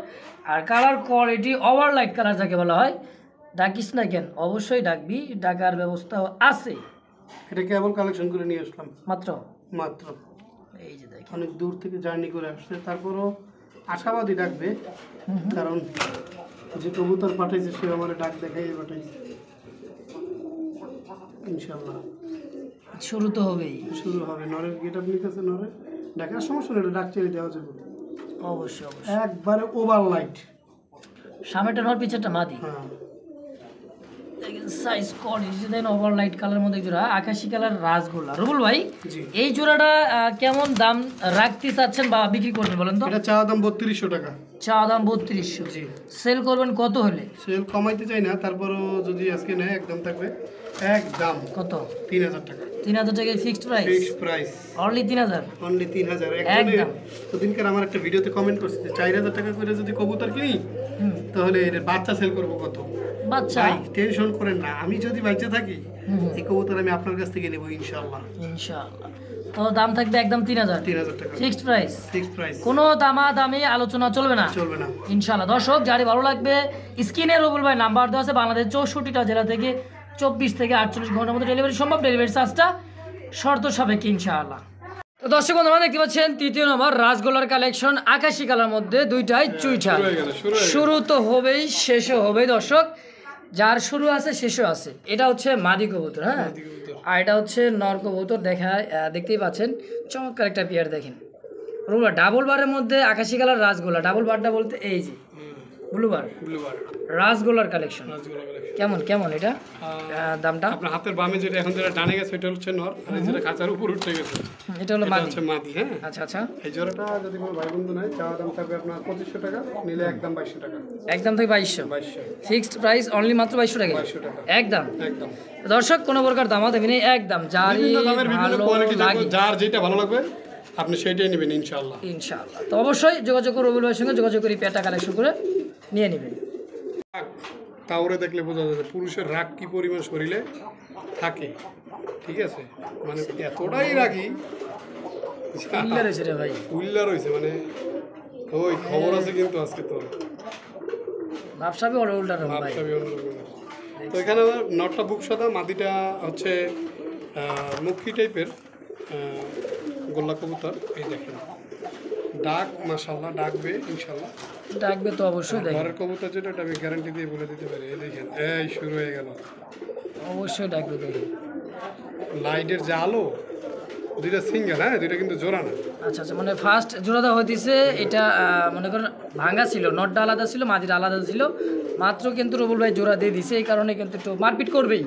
A: আর colour quality over light colour যাকে বলা হয়। ডাকিস না কেন? অবশ্যই ডাকবি, ডাকার ব্যবস্থাও আছে।
B: এটা কেবল কালেকশন করে নিয়ে আসলাম
A: মাত্র
B: মাত্র।
A: এই যে দেখেন
B: অনেক দূর থেকে জার্নি করে আসছে, তারপরও আশাবাদী ডাকবে, কারণ যে কবুতর পাঠাইছে সে আমার ডাক দেখাই পাঠাইছে ইনশাল্লাহ।
A: শুরু তো হবেই।
B: শুরু হবে নরের গেট আপ নিতেছে, নরে ডাকার সমস্যা নেই, ডাক চেয়ে দেওয়া যাবে
A: অবশ্যই অবশ্যই।
B: একবারে ওভার লাইট।
A: সামনেটা নর পিছেরটা মাদি।
B: হ্যাঁ
A: সাইজ কোয়ালিটি দেন ওভার লাইট কালার মধ্যে জোড়া আকাশি কালার রাজগোল্লা। রুবুল ভাই
B: জি।
A: এই জোড়াটা কেমন দাম রাখতে চাচ্ছেন বা বিক্রি করবেন বলেন তো?
B: এটা চাওয়া দাম 3200 টাকা।
A: চা দাম 3200।
B: জি।
A: সেল করবেন কত হলে?
B: সেল কমাইতে চাই না, তারপরও যদি আজকে নেয় একদম থাকবে একদম
A: কত?
B: 3000 টাকা
A: 3000 টাকায় fixed price?
B: Fix price
A: only 3000।
B: Only 3000।
A: একদম।
B: তো দিনকার আমার একটা ভিডিওতে কমেন্ট করছে যে 4000 টাকা করে যদি কবুতর কিনি তাহলে এর বাচ্চা সেল করব কত?
A: বাচ্চা
B: ভাই টেনশন করেন না, আমি যদি বাইচে থাকি এই কবুতর আমি আপনার কাছ থেকে নেব ইনশাআল্লাহ।
A: ইনশাআল্লাহ। তো দাম থাকবে একদম 3000
B: 3000 টাকা
A: ফিক্সড প্রাইস।
B: ফিক্স প্রাইস,
A: কোনো দামাদামি আলোচনা চলবে না
B: চলবে না
A: ইনশাআল্লাহ। দর্শক যারই ভালো লাগবে স্ক্রিনে রবুল ভাই নাম্বার দেওয়া আছে। বাংলাদেশ 64টা জেলা থেকে 24 থেকে 48 ঘন্টার মধ্যে ডেলিভারি সম্ভব। ডেলিভারি চার্জটা শর্ত সাপেক্ষে ইনশাআল্লাহ। তো দর্শক বন্ধুরা দেখতে পাচ্ছেন তৃতীয় নম্বর রাজগোলার কালেকশন আকাশি কালার মধ্যে দুইটাই চুইঠা।
B: শুরু হয়ে গেল, শুরু হয়ে গেল।
A: শুরু তো হবেই শেষও হবেই দর্শক, যার শুরু আছে শেষও আছে। এটা হচ্ছে মাদি কবুতর। হ্যাঁ
B: মাদি কবুতর।
A: আর এটা হচ্ছে নর কবুতর। দেখতেই পাচ্ছেন চমৎকার একটা পেয়ার। দেখেন রুবুল ডাবল বারের মধ্যে আকাশি কালার রাজগোলা। ডাবল বারটা বলতে এই যে ব্লুবার
B: ব্লুবার
A: রাজগোলার কালেকশন
B: রাজগোলা কালেকশন।
A: কেমন কেমন এটা দামটা?
B: আপনার হাতের বামে যেটা এখন যেটা ডানে গেছে ওটা হচ্ছে নর, আর এই যেটা খাঁচার উপর উঠে গেছে
A: এটা হলো
B: এটা
A: মাদি।
B: হচ্ছে মাদি। হ্যাঁ,
A: আচ্ছা আচ্ছা,
B: এই জোড়াটা যদি কোনো ভাই বন্ধু নেয় চাওয়া দাম থাকবে আপনার 2500 টাকা, নিলে একদম 2200 টাকা।
A: একদম থেকে 2200
B: 2200
A: ফিক্সড প্রাইস অনলি মাত্র 2200 টাকা
B: 2200 টাকা
A: একদম।
B: একদম।
A: দর্শক কোনো প্রকার দামা দেবেন একদম, যারই
B: বিভিন্ন দামের বিভিন্ন
A: ভালো
B: কোয়ালিটি
A: লাগে
B: যার যেটা ভালো লাগবে আপনি সেটাই নেবেন ইনশাআল্লাহ।
A: ইনশাআল্লাহ। তো অবশ্যই যোগাযোগ করে রবিউল ভাইয়ের সঙ্গে যোগাযোগ করে পেয়ারটা কালেকশন করে নিয়ে নেবেন।
B: তাওরে দেখলে বোঝা যাবে পুরুষের রাগ কি পরিমাণ শরীরে থাকে, ঠিক আছে, মানে এতটাই রাগী
A: উল্লা রয়েছে রে ভাই,
B: উল্লা রয়েছে, মানে ওই খবর আছে কিন্তু আজকে তো
A: ভাবসাবি ওর উল্টা রকম ভাই।
B: ভাবসাবি অন্যরকম। তো এখানে আমার নটটা বুক সাদা, মাদিটা হচ্ছে মুখী টাইপের গোল্লা কবুতর। এই দেখেন ডাক, মাশাআল্লাহ ডাকবে ইনশাআল্লাহ,
A: ডাকবে তো অবশ্যই, দেখেন
B: ঘরের কবুতর যেটা ওটা আমি গ্যারান্টি দিয়ে বলে দিতে পারি। এই দেখেন এই শুরু হয়ে গেল,
A: অবশ্যই ডাকবে দেখেন।
B: লাইটের যে আলো, দুইটা সিঙ্গেল, হ্যাঁ দুইটা কিন্তু জোড়া না।
A: আচ্ছা আচ্ছা, মানে ফার্স্ট জোড়াটা হইতেছে এটা মনে করেন ভাঙা ছিল, নটটা আলাদা ছিল, মাদিটা আলাদা ছিল, মাত্র কিন্তু রবুল ভাই জোড়া দিয়ে দিছে, এই কারণে কিন্তু একটু মারপিট করবেই।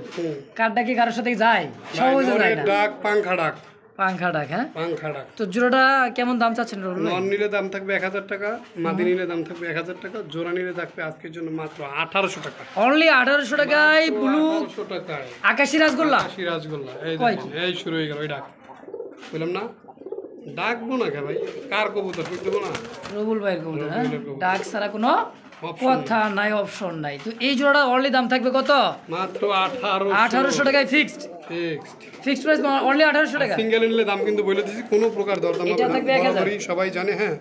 A: কারটা কি কারোর সাথে যায়? সহজে যায় না।
B: ডাক পাংখা ডাক,
A: পাংখা ডাক, হ্যাঁ
B: পাংখা ডাক।
A: তো জোড়াটা কেমন দাম চাচ্ছেন রবুল ভাই?
B: নন নিলে দাম থাকবে 1000 টাকা, মাদি নিলে দাম থাকবে 1000 টাকা, জোড়া নিলে থাকবে আজকের জন্য মাত্র 1800 টাকা।
A: অনলি 1800 টাকায় ব্লু
B: 1800 টাকায়
A: আকাশি রাসগোল্লা।
B: আশি রাজগোল্লা। এই দেখেন এই শুরু হয়ে গেল ওই ডাক, বললাম না ডাকবো না কে ভাই, কার কবুতর ঠিক দেবো না?
A: রবুল ভাইয়ের কবুতর, হ্যাঁ
B: রবুলের কবুতর।
A: ডাক ছাড়া কোনো
B: Option
A: কথা নাই, অপশন নাই। তো এই জোড়াটা অনলি দাম থাকবে কত?
B: মাত্র 1800
A: 1800 টাকায় fixed,
B: fixed.
A: Fixed price only 1800 টাকা।
B: সিঙ্গেল নিলে দাম কিন্তু বলে দিয়েছি, কোনো প্রকার দরদাম
A: এটা
B: হবে না,
A: থাকবে 1000
B: বরাবরই সবাই জানে। হ্যাঁ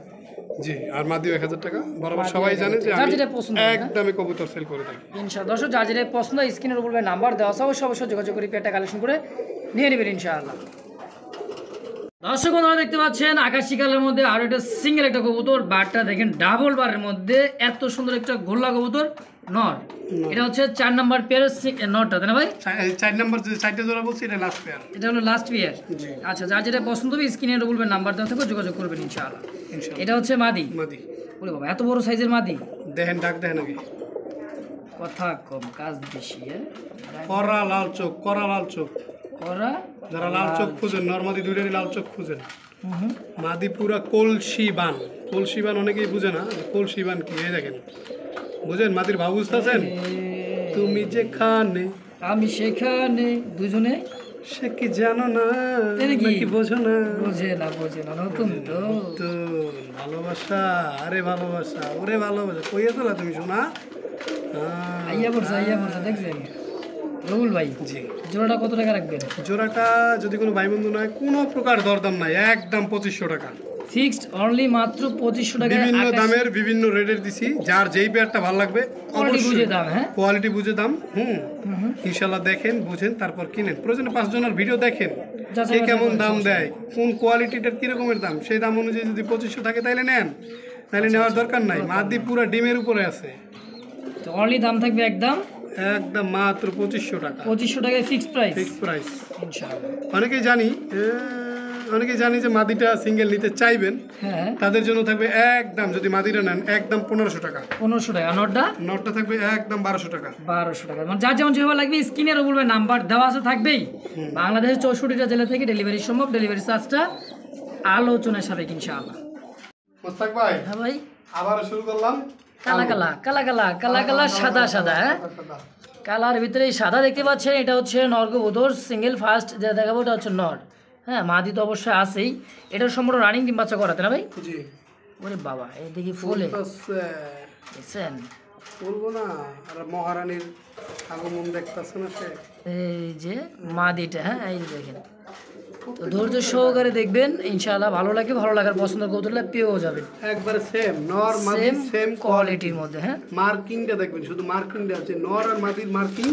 B: জি, আর মাদিও 1000 টাকা, বরাবর
A: মাদিও
B: সবাই
A: 1000
B: জানে যে
A: যার
B: আমি
A: যেটা পছন্দ হয়,
B: একদমই কবুতর সেল করে থাকি।
A: ইনশাআল্লাহ। দর্শক যার যেটা পছন্দ স্ক্রিনের রবুল ভাই নাম্বার দেওয়া আছে, অবশ্যই অবশ্যই যোগাযোগ করে পেয়ারটা কালেকশন করে নিয়ে নেবেন ইনশাআল্লাহ। দর্শক বন্ধুরা দেখতে পাচ্ছেন আকাশি কালারের মধ্যে আরো একটা সিঙ্গেল একটা কবুতর, বারটা দেখেন ডাবল বারের মধ্যে এত সুন্দর একটা গোল্লা কবুতর নর। এটা হচ্ছে 4 নাম্বার পেয়ারের নরটা, তাই না ভাই?
B: 4 নাম্বার যে 4টে জোড়া বলছি এটা লাস্ট পেয়ার।
A: এটা হলো লাস্ট পেয়ার।
B: জি
A: আচ্ছা, যার যেটা পছন্দ হবে স্ক্রিনের রবুল ভাই নাম্বার দেওয়া থাকবে, যোগাযোগ করবেন ইনশাআল্লাহ।
B: ইনশাআল্লাহ।
A: এটা হচ্ছে মাদি।
B: মাদি
A: বলে বাবা এত বড় সাইজের মাদি,
B: দেখেন ডাক দেখেন আগে,
A: কথা কম কাজ বেশি।
B: করা লাল চোখ, করা লাল চোখ।
A: ওরা
B: যারা লাল চোখ খুঁজেন, নর্মাদি দুইটারই লাল চোখ খুঁজেন, মাদি পুরা কলসি বান। কলসি বান অনেকেই বুঝে না, কলসি বান কি এই দেখেন, বুঝেন মাদির ভাব বুঝতেছেন? তুমি যেখানে
A: আমি সেখানে, দুজনে
B: সে কি জানো না,
A: তাই নাকি?
B: নাকি বোঝো না?
A: বোঝে না, বোঝে না, নতুন তো।
B: তো ভালোবাসা, আরে ভালোবাসা, ওরে ভালোবাসা কইয়া তোলা তুমি শোনা।
A: আইয়া পড়ছে দেখছেন রবুল ভাই।
B: জি,
A: জোড়াটা কত টাকা রাখবেন?
B: জোড়াটা যদি কোনো ভাই বন্ধু নয়, কোনো প্রকার দরদাম নাই, একদম 2500 টাকা
A: ফিক্সড অনলি মাত্র 2500 টাকা।
B: বিভিন্ন দামের বিভিন্ন রেটের দিছি, যার যেই পেয়ারটা ভালো লাগবে
A: কোয়ালিটি বুঝে দাম, হ্যাঁ
B: কোয়ালিটি বুঝে দাম। ইনশাল্লাহ দেখেন, বুঝেন, তারপর কিনেন। প্রয়োজনে 5 জনের ভিডিও দেখেন,
A: যাচাই
B: কে কেমন
A: করে
B: দাম দেয়, কোন কোয়ালিটিটার কিরকমের দাম, সেই দাম অনুযায়ী যদি 2500 থাকে তাইলে নেন, তাইলে নেওয়ার দরকার নাই। মাদি পুরা ডিমের উপরে আছে,
A: তো অনলি দাম থাকবে একদম
B: একদম মাত্র 2500 টাকা
A: 2500 টাকায় ফিক্সড প্রাইস
B: ফিক্স প্রাইস।
A: ইনশাআল্লাহ।
B: অনেকেই জানি যে মাদিটা সিঙ্গেল নিতে চাইবেন,
A: হ্যাঁ
B: তাদের জন্য থাকবে একদম, যদি মাদিটা নেন একদম 1500 টাকা।
A: 1500 টাকা। নটটা
B: নটটা থাকবে একদম 1200 টাকা।
A: 1200 টাকা। মানে যার যেমন যেভাবে লাগবে স্ক্রিনে বলবে, নাম্বার দেওয়া আছে থাকবেই। বাংলাদেশের 64টা জেলা থেকে ডেলিভারি সম্ভব, ডেলিভারি চার্জটা আলোচনার সাপেক্ষে ইনশাআল্লাহ।
B: মোস্তাক ভাই,
A: হ্যাঁ ভাই,
B: আবার শুরু করলাম।
A: কালা কালা কালা কালা কালা কালা সাদা সাদা, হ্যাঁ কালার ভিতরে এই সাদা দেখতে পাচ্ছেন, এটা হচ্ছে নর কবুতর সিঙ্গেল। ফার্স্ট যেটা দেখাবো এটা হচ্ছে নর, হ্যাঁ মাদি তো অবশ্যই আছেই। এটার সম্পূর্ণ রানিং ডিম বাচ্চা করাতে না ভাই?
B: জি,
A: ওরে বাবা, এই দেখি ফুলে দেখছেন,
B: বলবো না, আর মহারানীর আগমন দেখতেছে না সে।
A: এই যে মাদিটা, হ্যাঁ এই যে দেখেন। তো ধৈর্য সহকারে দেখবেন ইনশাআল্লাহ, ভালো লাগে, ভালো লাগার পছন্দ কবুতরটা পেয়েও যাবেন
B: একবারে সেম নর মাদি, সেম
A: কোয়ালিটির মধ্যে। হ্যাঁ
B: মার্কিংটা দেখবেন, শুধু মার্কিংটা আছে, নর আর মাদির মার্কিং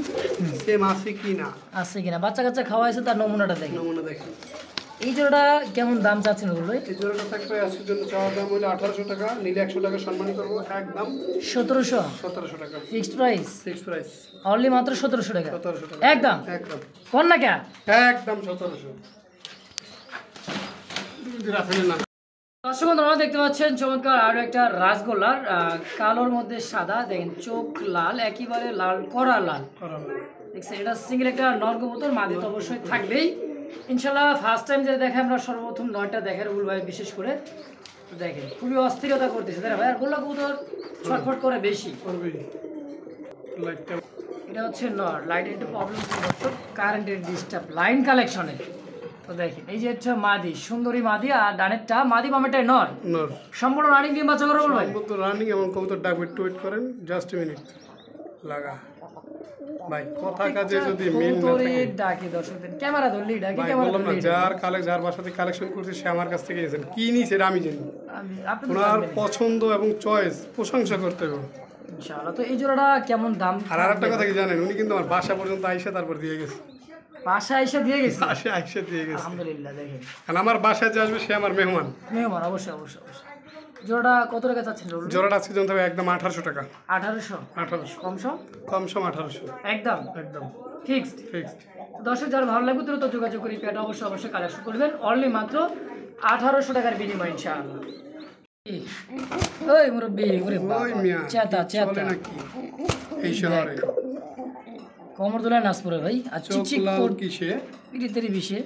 B: সেম আছে কি না,
A: আছে কিনা, বাচ্চা কাচ্চা খাওয়াইছে তার নমুনাটা দেখেন।
B: নমুনা দেখেন।
A: এই জোড়াটা কেমন দাম চাচ্ছেন বলবে?
B: এই জোড়াটা থাকবে আজকের জন্য চাওয়া দাম হলো 1800 টাকা, নিলে 100 টাকা সম্মান করবো, একদম
A: 1700
B: 1700 টাকা
A: fixed price,
B: fix price.
A: Only মাত্র 1700 টাকা
B: 1700 টাকা
A: একদম।
B: একদম
A: কোন না কে
B: একদম 1700 রাখেন না।
A: দর্শক বন্ধুরা দেখতে পাচ্ছেন চমৎকার আরো একটা রাসগোল্লার কালোর মধ্যে সাদা, দেখেন চোখ লাল, একেবারে লাল করা লাল দেখছেন। এটা সিঙ্গেল একটা নর কবুতর, মাদি তো অবশ্যই থাকবেই ইনশাল্লাহ। ফার্স্ট টাইম যেটা দেখে আমরা সর্বপ্রথম নয়টা দেখেন রুল ভাই বিশেষ করে দেখেন খুবই অস্থিরতা করতেছে তাই না ভাই? আর গোল্লা কবুতর ছটফট করে বেশি। এটা হচ্ছে নর, লাইটের একটু প্রবলেম ছিল দর্শক, কারেন্টের ডিস্টার্ব লাইন কালেকশনে। তো দেখেন এই যে হচ্ছে মাদি, সুন্দরী মাদি, আর ডানেরটা মাদি, বামেরটাই নর।
B: নর
A: সম্পূর্ণ রানিং ডিম বাচ্চা করে বল ভাই।
B: কবুতর রানিং এবং কবুতর ডাকবে, একটু ওয়েট করেন, জাস্ট এ মিনিট লাগা ভাই। কথা কাজে যদি মিল না থাকে
A: ডাকি দর্শকদের ক্যামেরা ধরলেই ডাকি,
B: ভাই
A: ক্যামেরা
B: বললাম না,
A: ধরলেই
B: যার বাসাতে কালেকশন করছে সে আমার কাছ থেকে নিয়েছেন, কি নিয়েছে এটা আমি জানি।
A: আপনি তো
B: ওনার
A: জানবেনই।
B: পছন্দ এবং চয়েস প্রশংসা করতে হবে।
A: ইনশাআল্লাহ। তো এই জোড়াটা কেমন দাম?
B: আর আরেকটা কথা কি জানেন, উনি কিন্তু আমার বাসা পর্যন্ত আইসা তারপর দিয়ে গেছে,
A: বাসায় এসে দিয়ে গেছে।
B: বাসা আইসা দিয়ে গেছে।
A: আলহামদুলিল্লাহ। দেখেন
B: কারণ আমার বাসায় যে আসবে সে আমার মেহমান।
A: মেহমান, অবশ্যই অবশ্যই অবশ্যই। জোড়াটা কত টাকা চাচ্ছেন রুল?
B: জোড়াটা আজকে জন্য একদম 1800 টাকা।
A: 1800?
B: 1800
A: কমসম?
B: কম সম 1800
A: একদম
B: একদম
A: ফিক্সড।
B: ফিক্সড।
A: দর্শক যারা ভালো লাগবে দ্রুত যোগাযোগ করি, পেটা অবশ্যই অবশ্যই কালেকশন করবেন, অনলি মাত্র 1800 টাকার বিনিময় ইনশাআল্লাহ। ওই মুরব্বি, ওরে বাবা,
B: ওই মিয়া
A: চেতা
B: চলে
A: চেতা
B: নাকি এই শহরে?
A: কমর তোলায় নাচ পড়ে ভাই, আর
B: চোখ
A: চিকচিক
B: লাল
A: কোট
B: কিসে?
A: পিড়িতেরই বিষে।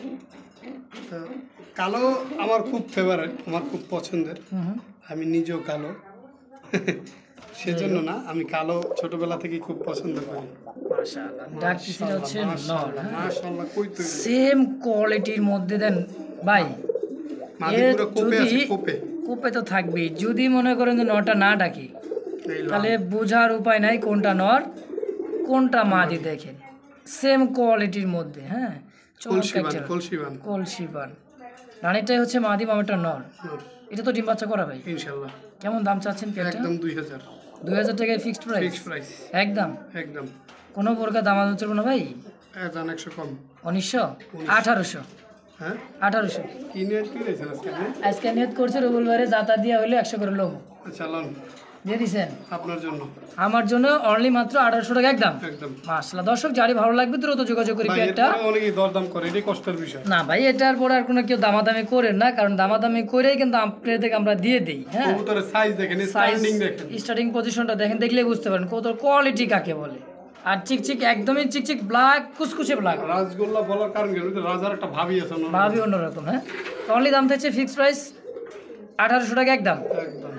B: তো কালো আমার খুব ফেভারিট, আমার খুব পছন্দের। আমি নিজেও কালো, সেজন্য না, আমি কালো ছোটবেলা থেকে খুব পছন্দ করি।
A: মাশাআল্লাহ। ডাক কিসির হচ্ছে নর,
B: মাশাআল্লাহ। কই তুই
A: সেম কোয়ালিটির মধ্যে দেন ভাই।
B: মাদি
A: এর
B: পুরো কোপে আছে,
A: যদি-
B: কোপে।
A: কোপে তো থাকবেই, যদি মনে করেন যে নটা না ডাকি
B: এই লো।
A: তাহলে বোঝার উপায় নাই কোনটা নর কোনটা মাদি। দেখেন সেম কোয়ালিটির মধ্যে, হ্যাঁ
B: কলসিবান কলসিবান
A: কলসিবান। রানীটাই হচ্ছে মাদি, বামেরটা নর। এটা তো ডিম বাচ্চা করা ভাই।
B: ইনশাআল্লাহ।
A: কেমন দাম চাচ্ছেন পেয়ারটা?
B: একদম 2000
A: 2000 টাকায় ফিক্সড প্রাইস?
B: ফিক্স প্রাইস
A: একদম,
B: একদম।
A: কোনো প্রকার দামাদাম চলবে না ভাই?
B: জান 100 কম।
A: 1900? 1800?
B: হ্যাঁ
A: 1800?
B: কি নিয়ে কি রেছেন আজকে আপনি?
A: আজকে নিয়ত করছে রবুল ভাইরে যাতা দিয়া হইলে 100 করে লোক
B: আচ্ছা লন,
A: দিয়ে দিছেন
B: আপনার জন্য
A: আমার জন্য অনলি মাত্র 1800 টাকা একদম।
B: একদম।
A: মাশাআল্লাহ। দর্শক যারই ভালো লাগবে দ্রুত যোগাযোগ করি
B: ভাই
A: পেয়ারটা।
B: এরপরে অনেকেই দরদাম করে, এটাই কষ্টের বিষয়।
A: না ভাই, এটার পরে আর কোনো কেউ দামাদামি করেন না, কারণ দামাদামি করেই কিন্তু আপনাদের থেকে আমরা দিয়ে দিই। হ্যাঁ,
B: কবুতরের সাইজ দেখেন,
A: সাইজ,
B: স্ট্যান্ডিং দেখেন।
A: স্টার্টিং পজিশনটা দেখেন, দেখলে বুঝতে পারেন কত কোয়ালিটি কাকে বলে। আর চিকচিক, একদমই চিকচিক ব্ল্যাক, কুচকুচে ব্ল্যাক,
B: রাজগোল্লা বলার কারণ কি, রাজার একটা ভাবি আছে না?
A: ভাবি অন্যরকম। হ্যাঁ, অনলি দাম থাকছে ফিক্সড প্রাইস 1800 টাকা একদম।
B: একদম।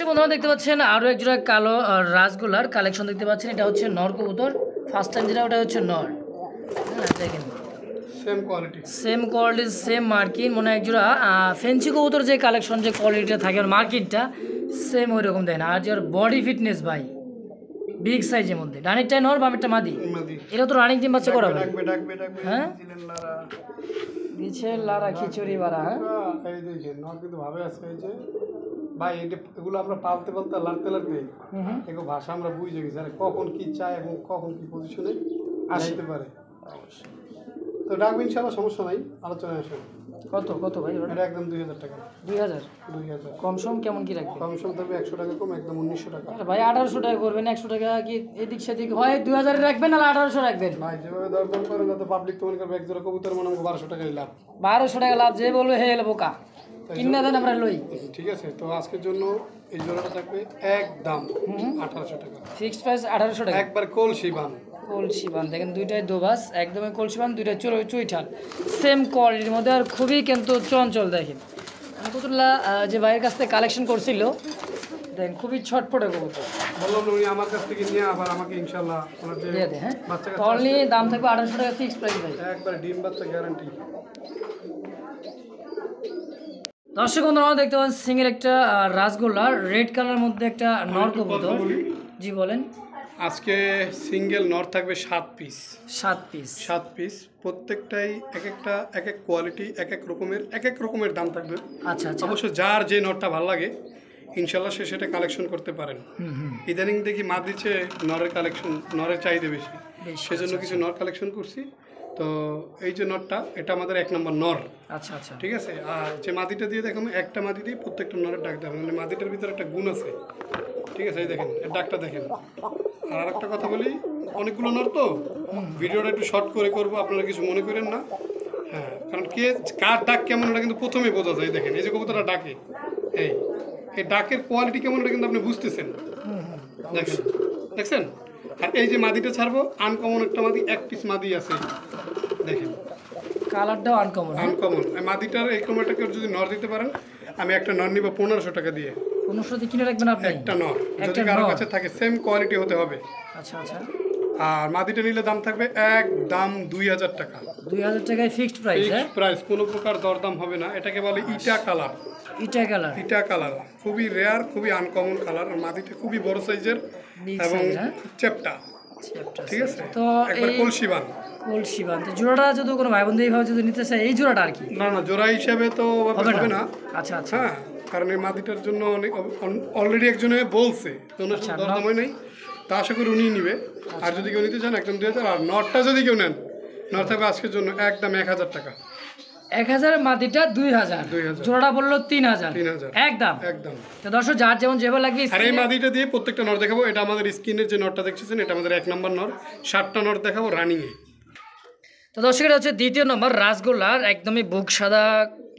A: বন্ধুরা দেখতে পাচ্ছেন আরো এক জোড়া কালো রাসগোল্লার কালেকশন দেখতে পাচ্ছেন। এটা হচ্ছে নর কবুতর, ফার্স্ট টাইম যেটা ওটা হচ্ছে নর। হ্যাঁ দেখেন
B: same quality.
A: Same quality, same মার্কিন। মনে হয় এক জোড়া ফেন্সি কবুতর যে কালেকশন, যে কোয়ালিটিটা থাকে ওর মার্কিনটা সেম ওই রকম দেখেন। আর যে ওর বডি ফিটনেস ভাই বিগ সাইজের মধ্যে। ডানেরটাই নর, বামেরটা মাদি।
B: মাদি।
A: এটা তো রানিং ডিম বাচ্চা করা ভাই।
B: ডাকবে ডাকবে ডাকবে।
A: হ্যাঁ?
B: দিলেন লারা।
A: দিচ্ছে লারা খিচুড়ি বাড়া। হ্যাঁ,
B: এই দেখেন নর কিন্তু ভাবে আছে, এই যে ভাই এগুলো আমরা পালতে পালতে লাড়তে লাড়তে এগুলো ভাষা আমরা বুঝে গেছি, আর কখন কি চায় এবং কখন কি পজিশনে আসতে পারে। তো ডাকবে ইনশাআল্লাহ, সমস্যা নাই, আলোচনায় আসেন।
A: কত কত ভাই ওটা?
B: এটা একদম 2000 টাকা।
A: 2000?
B: 2000
A: কম সম কেমন কি রাখবেন?
B: কম সম থাকবে 100 টাকা কম, একদম 1900 টাকা।
A: আরে ভাই 1800 টাকা করবেন, 100 টাকা কি এদিক সেদিক হয়? 2000 রাখবেন না 1800 রাখবেন?
B: ভাই যেভাবে দরদাম করেন না তো পাবলিক তো মনে করবে এক জোড়া কবুতর মনে হয় 1200 টাকাই লাভ।
A: 1200 টাকা লাভ, যে বলবে হে এলো বোকা, কিনা দেন আমরা লই।
B: ঠিক আছে, তো আজকের জন্য এই জোড়াটা থাকবে একদম 1800 টাকা।
A: ফিক্সড প্রাইস 1800 টাকা।
B: একবার কলসি বান।
A: কলসিবান দেখেন, দুইটাই দোবাস, একদমই কলসিবান, দুইটাই চুইঠাল, সেম কোয়ালিটির মধ্যে, আর খুবই কিন্তু চঞ্চল। দেখেন কবুতরগুলা যে ভাইয়ের কাছ থেকে কালেকশন করছিল দেখেন, খুবই ছটফটে কবুতর।
B: বললাম না, উনি আমার কাছ থেকে নিয়ে আবার আমাকে ইনশাআল্লাহ ওনার যে
A: দিয়ে দে। হ্যাঁ,
B: বাচ্চা
A: তো অনলি দাম থাকবে 1800 টাকা ফিক্সড প্রাইস ভাই।
B: একবার ডিম বাচ্চা গ্যারান্টি।
A: দর্শক বন্ধুরা দেখতে পাচ্ছেন সিঙ্গেল একটা রাসগোল্লার রেড কালার মধ্যে একটা নর কবুতর। জি বলেন।
B: আজকে সিঙ্গেল নর থাকবে 7 পিস।
A: 7 পিস?
B: 7 পিস, প্রত্যেকটাই এক একটা এক এক কোয়ালিটি, এক এক রকমের দাম থাকবে।
A: আচ্ছা আচ্ছা।
B: অবশ্য যার যে নরটা ভালো লাগে ইনশাল্লাহ সে সেটা কালেকশন করতে পারেন। ইদানিং দেখি মা দিচ্ছে নরের কালেকশন, নরের চাহিদা বেশি, সেজন্য কিছু নর কালেকশন করছি। তো এই যে নরটা, এটা আমাদের 1 নম্বর নর।
A: আচ্ছা আচ্ছা।
B: ঠিক আছে, আর যে মাদিটা দিয়ে দেখো, একটা মাদি দিয়ে প্রত্যেকটা নরের ডাক দেখাবো, মানে মাদিটার ভিতরে একটা গুণ আছে। ঠিক আছে, এই দেখেন এর ডাকটা দেখেন। আর একটা কথা বলি, অনেকগুলো নর তো ভিডিওটা একটু শর্ট করে করবো, আপনারা কিছু মনে করেন না। হ্যাঁ, কারণ কার ডাক কেমন ওটা কিন্তু প্রথমে বোঝা যায়। দেখেন এই যে কবুতরটা ডাকে, এই এই ডাকের কোয়ালিটি কেমন এটা কিন্তু আপনি বুঝতেছেন। দেখেন, দেখছেন? আর এই যে মাদিটা ছাড়বো, আনকমন একটা মাদি, এক পিস মাদি আছে, দেখেন
A: কালারটাও আনকমন।
B: আনকমন। মাদিটার এই কোমরটাকে যদি নর দিতে পারেন, আমি একটা নর নিব 1500 টাকা দিয়ে।
A: 1500 দিয়ে কিনে রাখবেন আপনি?
B: একটা নর যদি কারো কাছে থাকে, সেম কোয়ালিটি হতে হবে।
A: আচ্ছা আচ্ছা।
B: আর মাদিটা নিলে দাম থাকবে একদম 2000 টাকা।
A: 2000 টাকায় ফিক্সড প্রাইস? হ্যাঁ,
B: প্রাইস, কোনো প্রকার দরদাম হবে না। এটাকে বলে ইটা কালার।
A: ইটা কালার?
B: ইটা কালার খুবই রেয়ার, খুবই আনকমন কালার। মাদিটা খুবই বড় সাইজের এবং চেপটা, ঠিক আছে?
A: তো
B: একবার কলসিবান।
A: কলসিবান তো জোড়াটা যদি কোনো ভাই বন্ধু এইভাবে যদি নিতে চায়, এই জোড়াটা আর কি?
B: না না, জোড়া হিসাবে তো হবে না।
A: আচ্ছা আচ্ছা।
B: হ্যাঁ, কারণ এই মাদিটার জন্য অনেক অলরেডি একজনে বলছে, দরদাম হয় নাই, তা আশা করি উনি নিবে। আর যদি কেউ নিতে চান একদম 2000। আর নটটা যদি কেউ নেন, নট থাকবে আজকের জন্য একদম 1000 টাকা।
A: 1000 মাদিটা 2000, জোড়াটা বললো 3000 একদম
B: একদম।
A: তো দর্শক যার যেমন যেভাবে লাগবে।
B: আর এই মাদিটা দিয়ে প্রত্যেকটা নর দেখাবো। এটা আমাদের স্ক্রিনের যে নরটা দেখছেন, এটা আমাদের 1 নম্বর নর। 7টা নর দেখাবো রানিংয়ে।
A: তো দর্শক এটা হচ্ছে 2য় নম্বর রাসগোল্লার, একদমই বুক সাদা,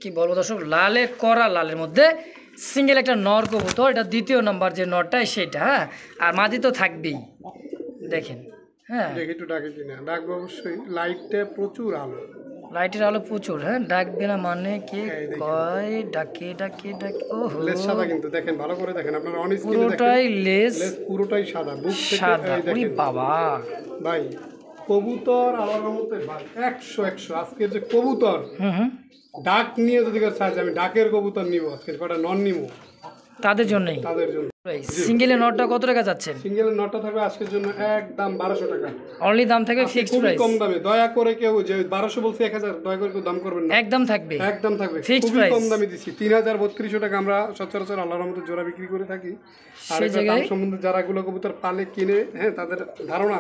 A: কি বলবো দর্শক, লালে করা লালের মধ্যে সিঙ্গেল একটা নর কবুতর। এটা 2য় নম্বর যে নরটা সেটা। হ্যাঁ, আর মাদি তো থাকবেই, দেখেন। হ্যাঁ,
B: দেখি একটু ডাকে কিনা। ডাকবে অবশ্যই, লাইটে প্রচুর আলো,
A: লাইটের আলো প্রচুর। হ্যাঁ, ডাকবে না মানে কি কয়, ডাকে ডাকে ডাকে। ওহো,
B: লেজ সাদা কিন্তু, দেখেন ভালো করে দেখেন, আপনারা অন স্ক্রিনে দেখেন,
A: পুরোটাই লেজ
B: পুরোটাই সাদা, বুক থেকে
A: সাদা।
B: এই
A: ওরে
B: দেখেন
A: বাবা
B: ভাই, কবুতর আলাদা মতে ভাই 100 আজকের যে কবুতর
A: হুম,
B: ডাক নিয়ে যদি কেউ চায় যে আমি ডাকের কবুতর নিব, আজকের কটা নন নিব,
A: তাদের জন্যই।
B: তাদের জন্য।
A: সিঙ্গেলের নটটা কত টাকা যাচ্ছেন?
B: সিঙ্গেলের নটটা থাকবে আজকের জন্য একদম 1200 টাকা।
A: অনলি দাম থাকবে ফিক্সড
B: খুবই
A: প্রাইস?
B: কম দামে। দয়া করে কেউ যে 1200 বলছে 1000, দয়া করে কেউ দাম করবেন না,
A: একদম থাকবে,
B: একদম থাকবে।
A: ফিক্সড
B: খুবই
A: প্রাইস।
B: কম দামে দিচ্ছি। 3000-3200 টাকা আমরা সচরাচর আল্লাহর রহমতে জোড়া বিক্রি করে থাকি। আর
A: সেই
B: এটা দাম
A: জায়গায়
B: সম্বন্ধে যারা গুলো কবুতর পালে কিনে, হ্যাঁ, তাদের ধারণা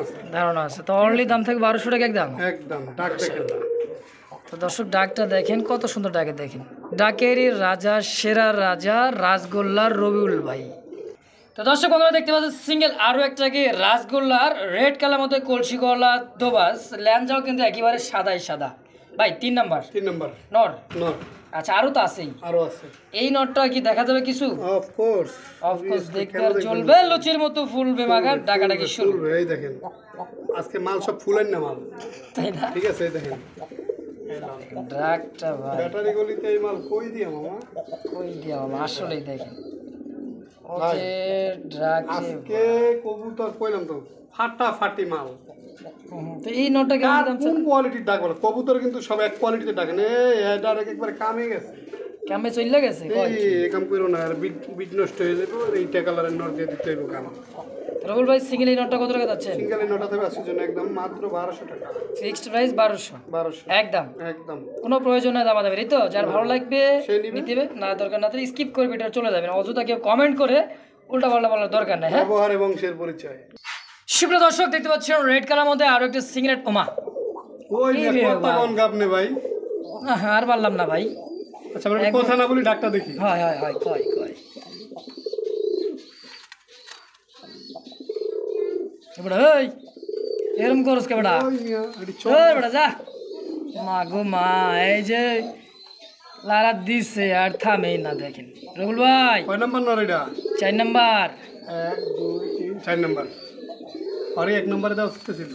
B: আছে।
A: তো অনলি দাম থাকবে 1200 টাকা একদম।
B: একদম ডাক দেখেন।
A: তো দর্শক ডাকটা দেখেন, কত সুন্দর ডাকে দেখেন। ডাকেরই রাজা, সেরা রাজা রাসগোল্লার রবিউল ভাই। তো দর্শক বন্ধুরা দেখতে পাচ্ছেন সিঙ্গেল আরও একটা কি রাসগোল্লার রেড কালার মধ্যে কলসি গলা দোবাস, ল্যাঞ্জাও কিন্তু একেবারে সাদাই সাদা ভাই। 3 নাম্বার
B: 3 নাম্বার
A: নর।
B: নর।
A: আচ্ছা, আরও তো আছেই,
B: আরো আছে।
A: এই নটটা কি দেখা যাবে কিছু?
B: অফকোর্স
A: দেখতে আর চলবে, লুচির মতো ফুলবে মাগার ডাকাডাকি শুরু।
B: এই দেখেন, আজকে মাল সব ফুলেন না মাল,
A: তাই না?
B: ঠিক আছে? এই দেখেন
A: ডাকটা ভাই,
B: ব্যাটারি গলিতে এই মাল কই দিয়া মামা,
A: কই দিয়া মামা, আসলেই দেখেন ওকে ডাকে।
B: আজকে কবুতর কইলাম তো ফাটাফাটি মাল।
A: তো এই নটটা কেমন দাম?
B: কোন কোয়ালিটির ডাক বলে? কবুতর কিন্তু সব এক কোয়ালিটিতে ডাকেন। এই ডাইরেক্ট একবার কামে গেছে,
A: কামে চলে গেছে।
B: এই কাম কইরো না, আর বিট নষ্ট হয়ে যাবে। এইটা কালারের নট দিয়ে দিতে হইব কাম।
A: রবুল ভাই সিঙ্গেল এই নটটা কত টাকা যাচ্ছে?
B: সিঙ্গেল এই নটা থাকবে আজকের জন্য একদম মাত্র 1200 টাকা।
A: ফিক্সড প্রাইস 1200 একদম।
B: একদম
A: কোনো প্রয়োজন নাই দামাদামি, এই তো যার ভালো লাগবে
B: সে নিবে।
A: নিতে হবে, না দরকার না তাহলে স্কিপ করে ভিডিও চলে যাবেন। অযথা কেউ কমেন্ট করে উল্টা পাল্টা বলার দরকার নাই। হ্যাঁ,
B: ব্যবহার এবং বংশের পরিচয়।
A: সুপ্রিয় দর্শক দেখতে পাচ্ছেন রেড কালার মধ্যে আরো একটা সিঙ্গেল ওমা।
B: ওই যে কথা কোন গাবনে ভাই,
A: আর পারলাম না ভাই।
B: আচ্ছা আমরা কথা না বলি, ডাকটা দেখি।
A: হয় হয় হয়, কয় কয় এবারে এই এরম করস কে বেটা?
B: ওই মিয়া এডি
A: ওই বেটা যা, মা গো মা, এই যে লারা দিছে আর থামেই না। দেখেন রবুল ভাই,
B: কয় নাম্বার নর এটা?
A: 4 নাম্বার।
B: 1 2 3 4 নাম্বার। আরে 1 নম্বরে দাও ছিল।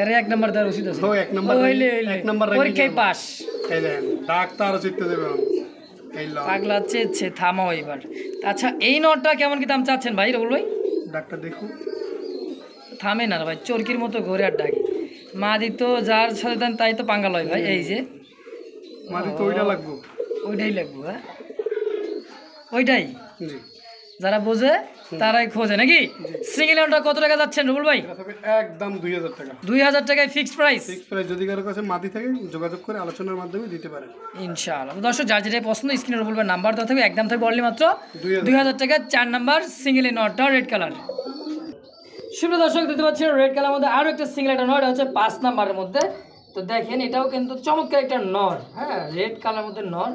A: এর 1 নাম্বার দেওয়ার উচিত আছে।
B: ও 1 নাম্বার,
A: হইলে
B: 1 নাম্বার রাখি।
A: পরীক্ষায় পাস।
B: এই দেখেন ডাক্তার জিততে দেবে। এই ল
A: পাগলা চেয়েছে, থামাও এবার। আচ্ছা এই নটটা কেমন কি দাম চাচ্ছেন ভাই রবুল ভাই?
B: ডাক্তার দেখুন,
A: থামে না রে ভাই, চরকির মতো ঘুরে আর ডাকে। মা দিত যার সাথে দেন তাই তো পাঙ্গা লয় ভাই। এই যে
B: মাটি তো ওইটা লাগবো,
A: ওইটাই লাগবো। হ্যাঁ ওইটাই,
B: জি
A: যারা বোঝে তারাই খোঁজে নাকি। সিঙ্গেল নটটা কত টাকা যাচ্ছেন রবুল ভাই?
B: এটা থাকবে একদম 2000 টাকা।
A: 2000 টাকায় ফিক্সড প্রাইস।
B: Fix price. যদি কারো কাছে মাটি থাকে যোগাযোগ করে আলোচনার মাধ্যমে দিতে পারেন
A: ইনশাআল্লাহ। তো দর্শক যার যেটা পছন্দ স্ক্রিনে রবুল ভাই নাম্বার দেওয়া থাকবে, একদম থাকবে অনলি মাত্র
B: 2000
A: 2000 টাকা। 4 নাম্বার সিঙ্গেল নটটা রেড কালার। সুপ্রিয় দর্শক দেখতে পাচ্ছেন রেড কালার মধ্যে আরো একটা সিঙ্গেল একটা নট হচ্ছে 5 নাম্বারের মধ্যে। তো দেখেন এটাও কিন্তু চমৎকার একটা নর। হ্যাঁ, রেড কালার মধ্যে নর।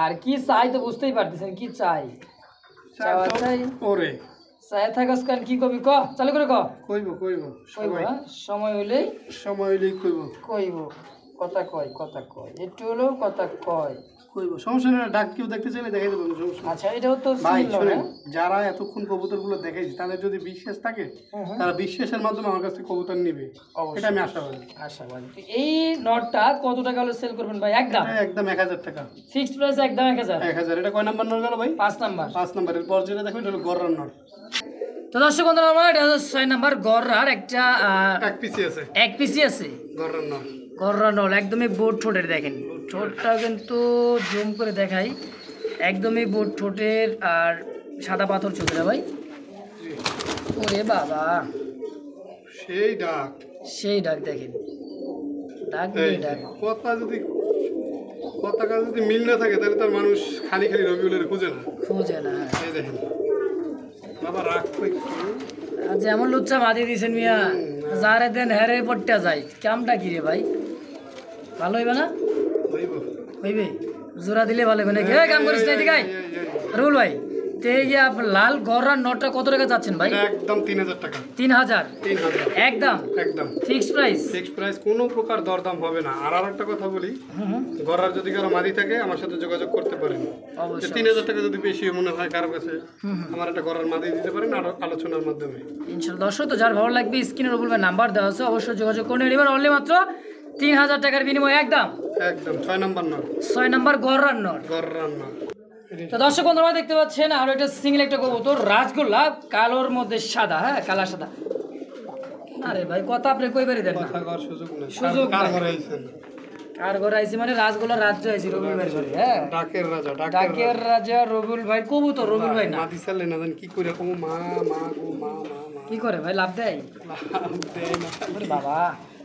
A: আর কি চাই তো বুঝতেই পারতেছেন কি চাই। চাওয়া চাই
B: ওরে
A: চাই থাকাস কান কি কবি ক চালু করে ক।
B: কইব
A: কইব, হ্যাঁ? সময় হইলেই
B: সময় হইলেই কইব।
A: কইব। কথা কয় একটু হলেও কথা কয়।
B: কইব সমস্যা নেই, ডাক কেউ দেখতে চাইলে দেখাই দেবো, সমস্যা নেই।
A: আচ্ছা এটাও তো
B: ভাই
A: সিঙ্গেল
B: শোনেন,
A: না?
B: যারা এতক্ষণ কবুতরগুলো দেখাইছে তাদের যদি বিশ্বাস থাকে তারা বিশ্বাসের মাধ্যমে আমার কাছ থেকে কবুতর নিবে,
A: অবশ্যই।
B: এটা আমি আশাবাদী।
A: আশাবাদী। তো এই নটটা কত টাকা হলে সেল করবেন ভাই? একদম
B: এটা একদম 1000 টাকা।
A: ফিক্সড প্রাইস একদম 1000।
B: 1000। এটা কয় নাম্বার নর গেল ভাই?
A: 5 নাম্বার।
B: 5 নাম্বারের পর যেটা দেখো এটা হলো গররার নর।
A: তো দর্শক বন্ধুরা আমার এটা হচ্ছে 6 নাম্বার গররার একটা
B: এক পিসি আছে
A: এক পিসি আছে
B: গররার নর।
A: গররা নল একদমই বোট ঠোঁটের, দেখেন ঠোঁটটা কিন্তু জুম করে দেখাই, একদমই বোট ঠোঁটের আর সাদা পাথর চোখেরা ভাই।
B: জি।
A: ওরে বাবা,
B: সেই ডাক,
A: সেই ডাক দেখেন, ডাক
B: এই
A: দিয়ে ডাক।
B: কথা যদি মিল না থাকে তাহলে তার মানুষ খালি খালি রবিউলের খুঁজে না।
A: খুঁজে না।
B: এই দেখেন বাবা, রাগ কই একটু।
A: আর যেমন লুচ্চা বাঁধিয়ে দিয়েছেন মিয়া, যারে দেন হ্যারে পড়তে যায়, কামটা কি রে ভাই? ভালো হইবে না?
B: হইব।
A: হইবে, জোড়া দিলে ভালো হবে নাকি? কাম করিস না এদিকে আয়। রুল ভাই, তে গিয়ে লাল গররার নটটা কত টাকা যাচ্ছেন ভাই?
B: এটা একদম 3000 টাকা।
A: 3000
B: 3000
A: একদম
B: একদম
A: ফিক্সড প্রাইস।
B: ফিক্সড প্রাইস, কোনো প্রকার দরদাম হবে না। আর আরেকটা কথা বলি, গড়ার যদি কারো মাদি থাকে আমার সাথে যোগাযোগ করতে পারেন।
A: অবশ্যই
B: 3000 টাকা যদি বেশি মনে হয় কারো কাছে, আমার একটা গড়ার মাদি দিতে পারেন আর আলোচনার মাধ্যমে।
A: ইনশাআল্লাহ। দর্শক তো যার ভালো লাগবে স্ক্রিনে রবুল ভাই নাম্বার দেওয়া আছে, অবশ্যই যোগাযোগ করে নেবেন। অনলি মাত্র 3000 টাকার বিনিময়ে একদম
B: একদম 6 নাম্বার নর,
A: 6 নাম্বার গররার নট।
B: গড়ার নর।
A: তো দর্শক বন্ধুরা দেখতে পাচ্ছেন আর একটা সিঙ্গেল একটা কবুতর রাজগোল্লা, কালোর মধ্যে সাদা, হ্যাঁ কালার সাদা। আরে ভাই কথা আপনি কইবারই দেন না,
B: কথা কর সুযোগ নেই।
A: সুযোগ
B: কার
A: নাই।
B: ঘরে আইছেন?
A: কার ঘরে আইছি মানে রাজগোল্লা রাজ্য আইছি রবুল ভাই ঘরে। হ্যাঁ
B: ডাকের রাজা,
A: ডাকের রাজা রবুল ভাই কবুতর, রবুল ভাই না
B: মাদি চালে না জান কি করে কম মা মা গো মা মা মা।
A: কি করে ভাই, লাভ দেয়?
B: দেয় না।
A: ওরে বাবা।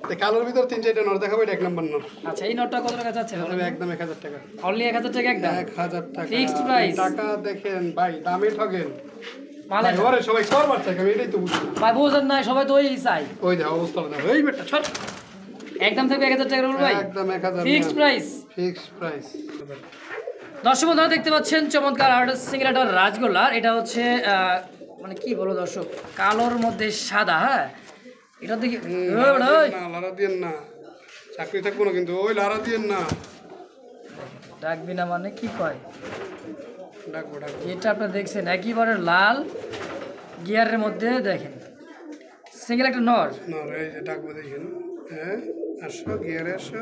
B: তো কালোর ভিতর 3-4টা নর দেখাবো, এটা 1 নাম্বার নর।
A: আচ্ছা এই নটটা কত টাকা যাচ্ছে?
B: তবে একদম 1000 টাকা।
A: অনলি 1000 টাকা একদম
B: 1000 টাকা
A: ফিক্সড প্রাইস।
B: টাকা দেখেন ভাই, দামে ঠকেন
A: মালে
B: ভাই। ওরে সবাই করবার চাই, আমি এটাই তো বুঝি না।
A: ভাই বোঝেন নাই, সবাই তো ওই চাই।
B: ওই দেখো অবস্থা দেখো, এই বেটা ছাড়।
A: একদম থাকবে 1000 টাকা রুল ভাই,
B: একদম 1000
A: ফিক্সড প্রাইস।
B: Fixed price.
A: দর্শক বন্ধুরা দেখতে পাচ্ছেন চমৎকার আর সিঙ্গেল একটা রাজগোল্লা। এটা হচ্ছে মানে কি বলো দর্শক, কালোর মধ্যে সাদা। হ্যাঁ এটা দেখি
B: না লারা দিয়েন না, চাকরি থাকবো না কিন্তু। ওই লারা দিয়েন না,
A: ডাকবি না মানে কি কয়?
B: ডাকবো ডাকবো।
A: এটা আপনারা দেখছেন একেবারে লাল গিয়ারের মধ্যে, দেখেন সিঙ্গেল একটা নর।
B: না এই যে ডাকবো দেখেন। হ্যাঁ আসো, গিয়ারে আসো।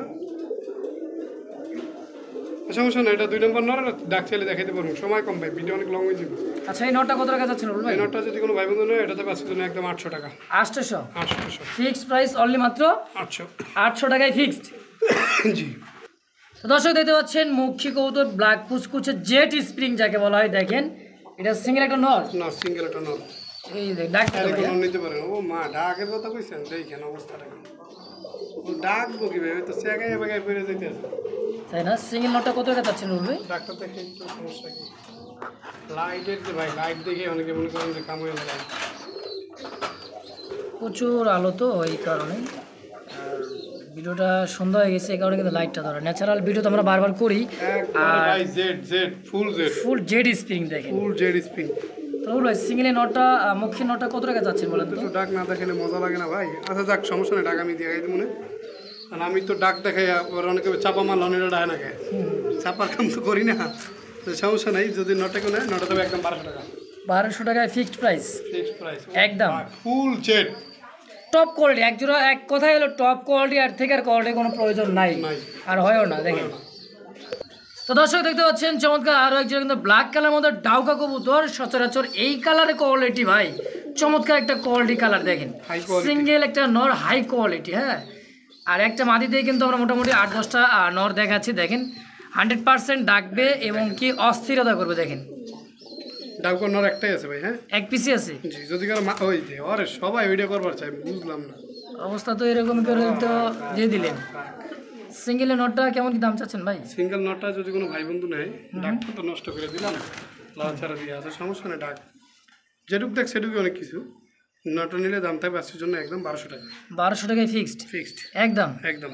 B: সমস্যা না, এটা 2 নম্বর নর। ডাক চাইলে দেখাইতে পারবো, সময় কম ভাই, ভিডিও অনেক লং হয়ে যাবে।
A: আচ্ছা এই নটটা কত টাকা যাচ্ছে রুল ভাই?
B: এই নটটা যদি কোনো ভাই বন্ধু নেয় এটা তবে আজকের জন্য একদম 800 টাকা।
A: 800
B: 800
A: ফিক্সড প্রাইস, অনলি মাত্র
B: 800
A: 800 টাকায় ফিক্সড।
B: জি।
A: তো দর্শক দেখতে পাচ্ছেন মুখী কবুতর ব্ল্যাক কুচকুচে জেট স্প্রিং যাকে বলা হয়, দেখেন এটা সিঙ্গেল একটা নর।
B: না সিঙ্গেল একটা নর।
A: এই দেখ ডাকতে
B: আরে
A: হবে,
B: কোনো নিতে পারেন। ও মা ডাকের কথা কইছেন, দেখেন অবস্থাটা কি। ও ডাকবো কি ভাই, ওই তো সেগায় বাগায় পড়ে যাইতে আছে।
A: তাই না? সিঙ্গেল নটটা কত টাকা যাচ্ছে রুল ভাই?
B: ডাক্তার দেখে একটু সমস্যা কি, লাইটের যে ভাই, লাইট দেখে অনেকে মনে করেন যে কাম হয়ে যায়।
A: প্রচুর আলো তো এই কারণে, আর ভিডিওটা সুন্দর হয়ে গেছে এই কারণে কিন্তু লাইটটা ধরা। ন্যাচারাল ভিডিও তো আমরা বারবার করি,
B: একবারে ভাই Z Z full jade,
A: full jade spring দেখেন।
B: Full jade spring.
A: তো রুল ভাই সিঙ্গেলের নটটা মুখী নটটা কত টাকা যাচ্ছে বলেন তো?
B: তো ডাক না দেখালে মজা লাগে না ভাই। আচ্ছা যাক, সমস্যা নেই, ডাক আমি দিয়ে গাইতে মনে। আর আমি তো ডাক দেখাই আবার অনেকে চাপা মারল অনেক ডায় না গায়ে, চাপার কাম তো করি না। তো সমস্যা নাই, যদি নটা কেউ নেয় নটা তবে একদম 1200 টাকা।
A: 1200 টাকায় ফিক্সড প্রাইস
B: ফিক্সড প্রাইস
A: একদম।
B: ফুল জেড
A: টপ কোয়ালিটি, এক জোড়া, এক কথাই হলো টপ কোয়ালিটি, আর থেকে আর কোয়ালিটির কোনো প্রয়োজন নাই,
B: নাই।
A: আর হয়ও না। দেখেন তো দর্শক দেখতে পাচ্ছেন চমৎকার আরও একজন কিন্তু ব্ল্যাক কালার মধ্যে ডাউকা কবুতর। সচরাচর এই কালারের কোয়ালিটি ভাই চমৎকার একটা কোয়ালিটি কালার, দেখেন
B: High quality।
A: সিঙ্গেল একটা নর, হাই কোয়ালিটি। হ্যাঁ আর একটা মাদি দিয়ে কিন্তু আমরা মোটামুটি 8-10টা নর দেখাচ্ছি। দেখেন 100% ডাকবে এবং কি অস্থিরতা করবে। দেখেন
B: ডাউকার নর একটাই আছে ভাই। হ্যাঁ
A: এক পিসি আছে।
B: জি, যদি কারো ওই যে আরে সবাই ভিডিও করবার চাই, বুঝলাম না।
A: অবস্থা তো এরকম করে তো দিয়ে দিলেন। সিঙ্গেলের নটটা কেমন কি দাম চাচ্ছেন ভাই?
B: সিঙ্গেল নটটা যদি কোনো ভাই বন্ধু নেয়, ডাকটা তো নষ্ট করে দিলাম, লাল ছাড়া দিয়ে আছে, সমস্যা নেই। ডাক যেটুক দেখ সেটুকু অনেক কিছু। নটা নিলে দাম থাকবে আজকের জন্য একদম 1200 টাকা।
A: 1200 টাকায় ফিক্সড
B: ফিক্সড
A: একদম।
B: একদম।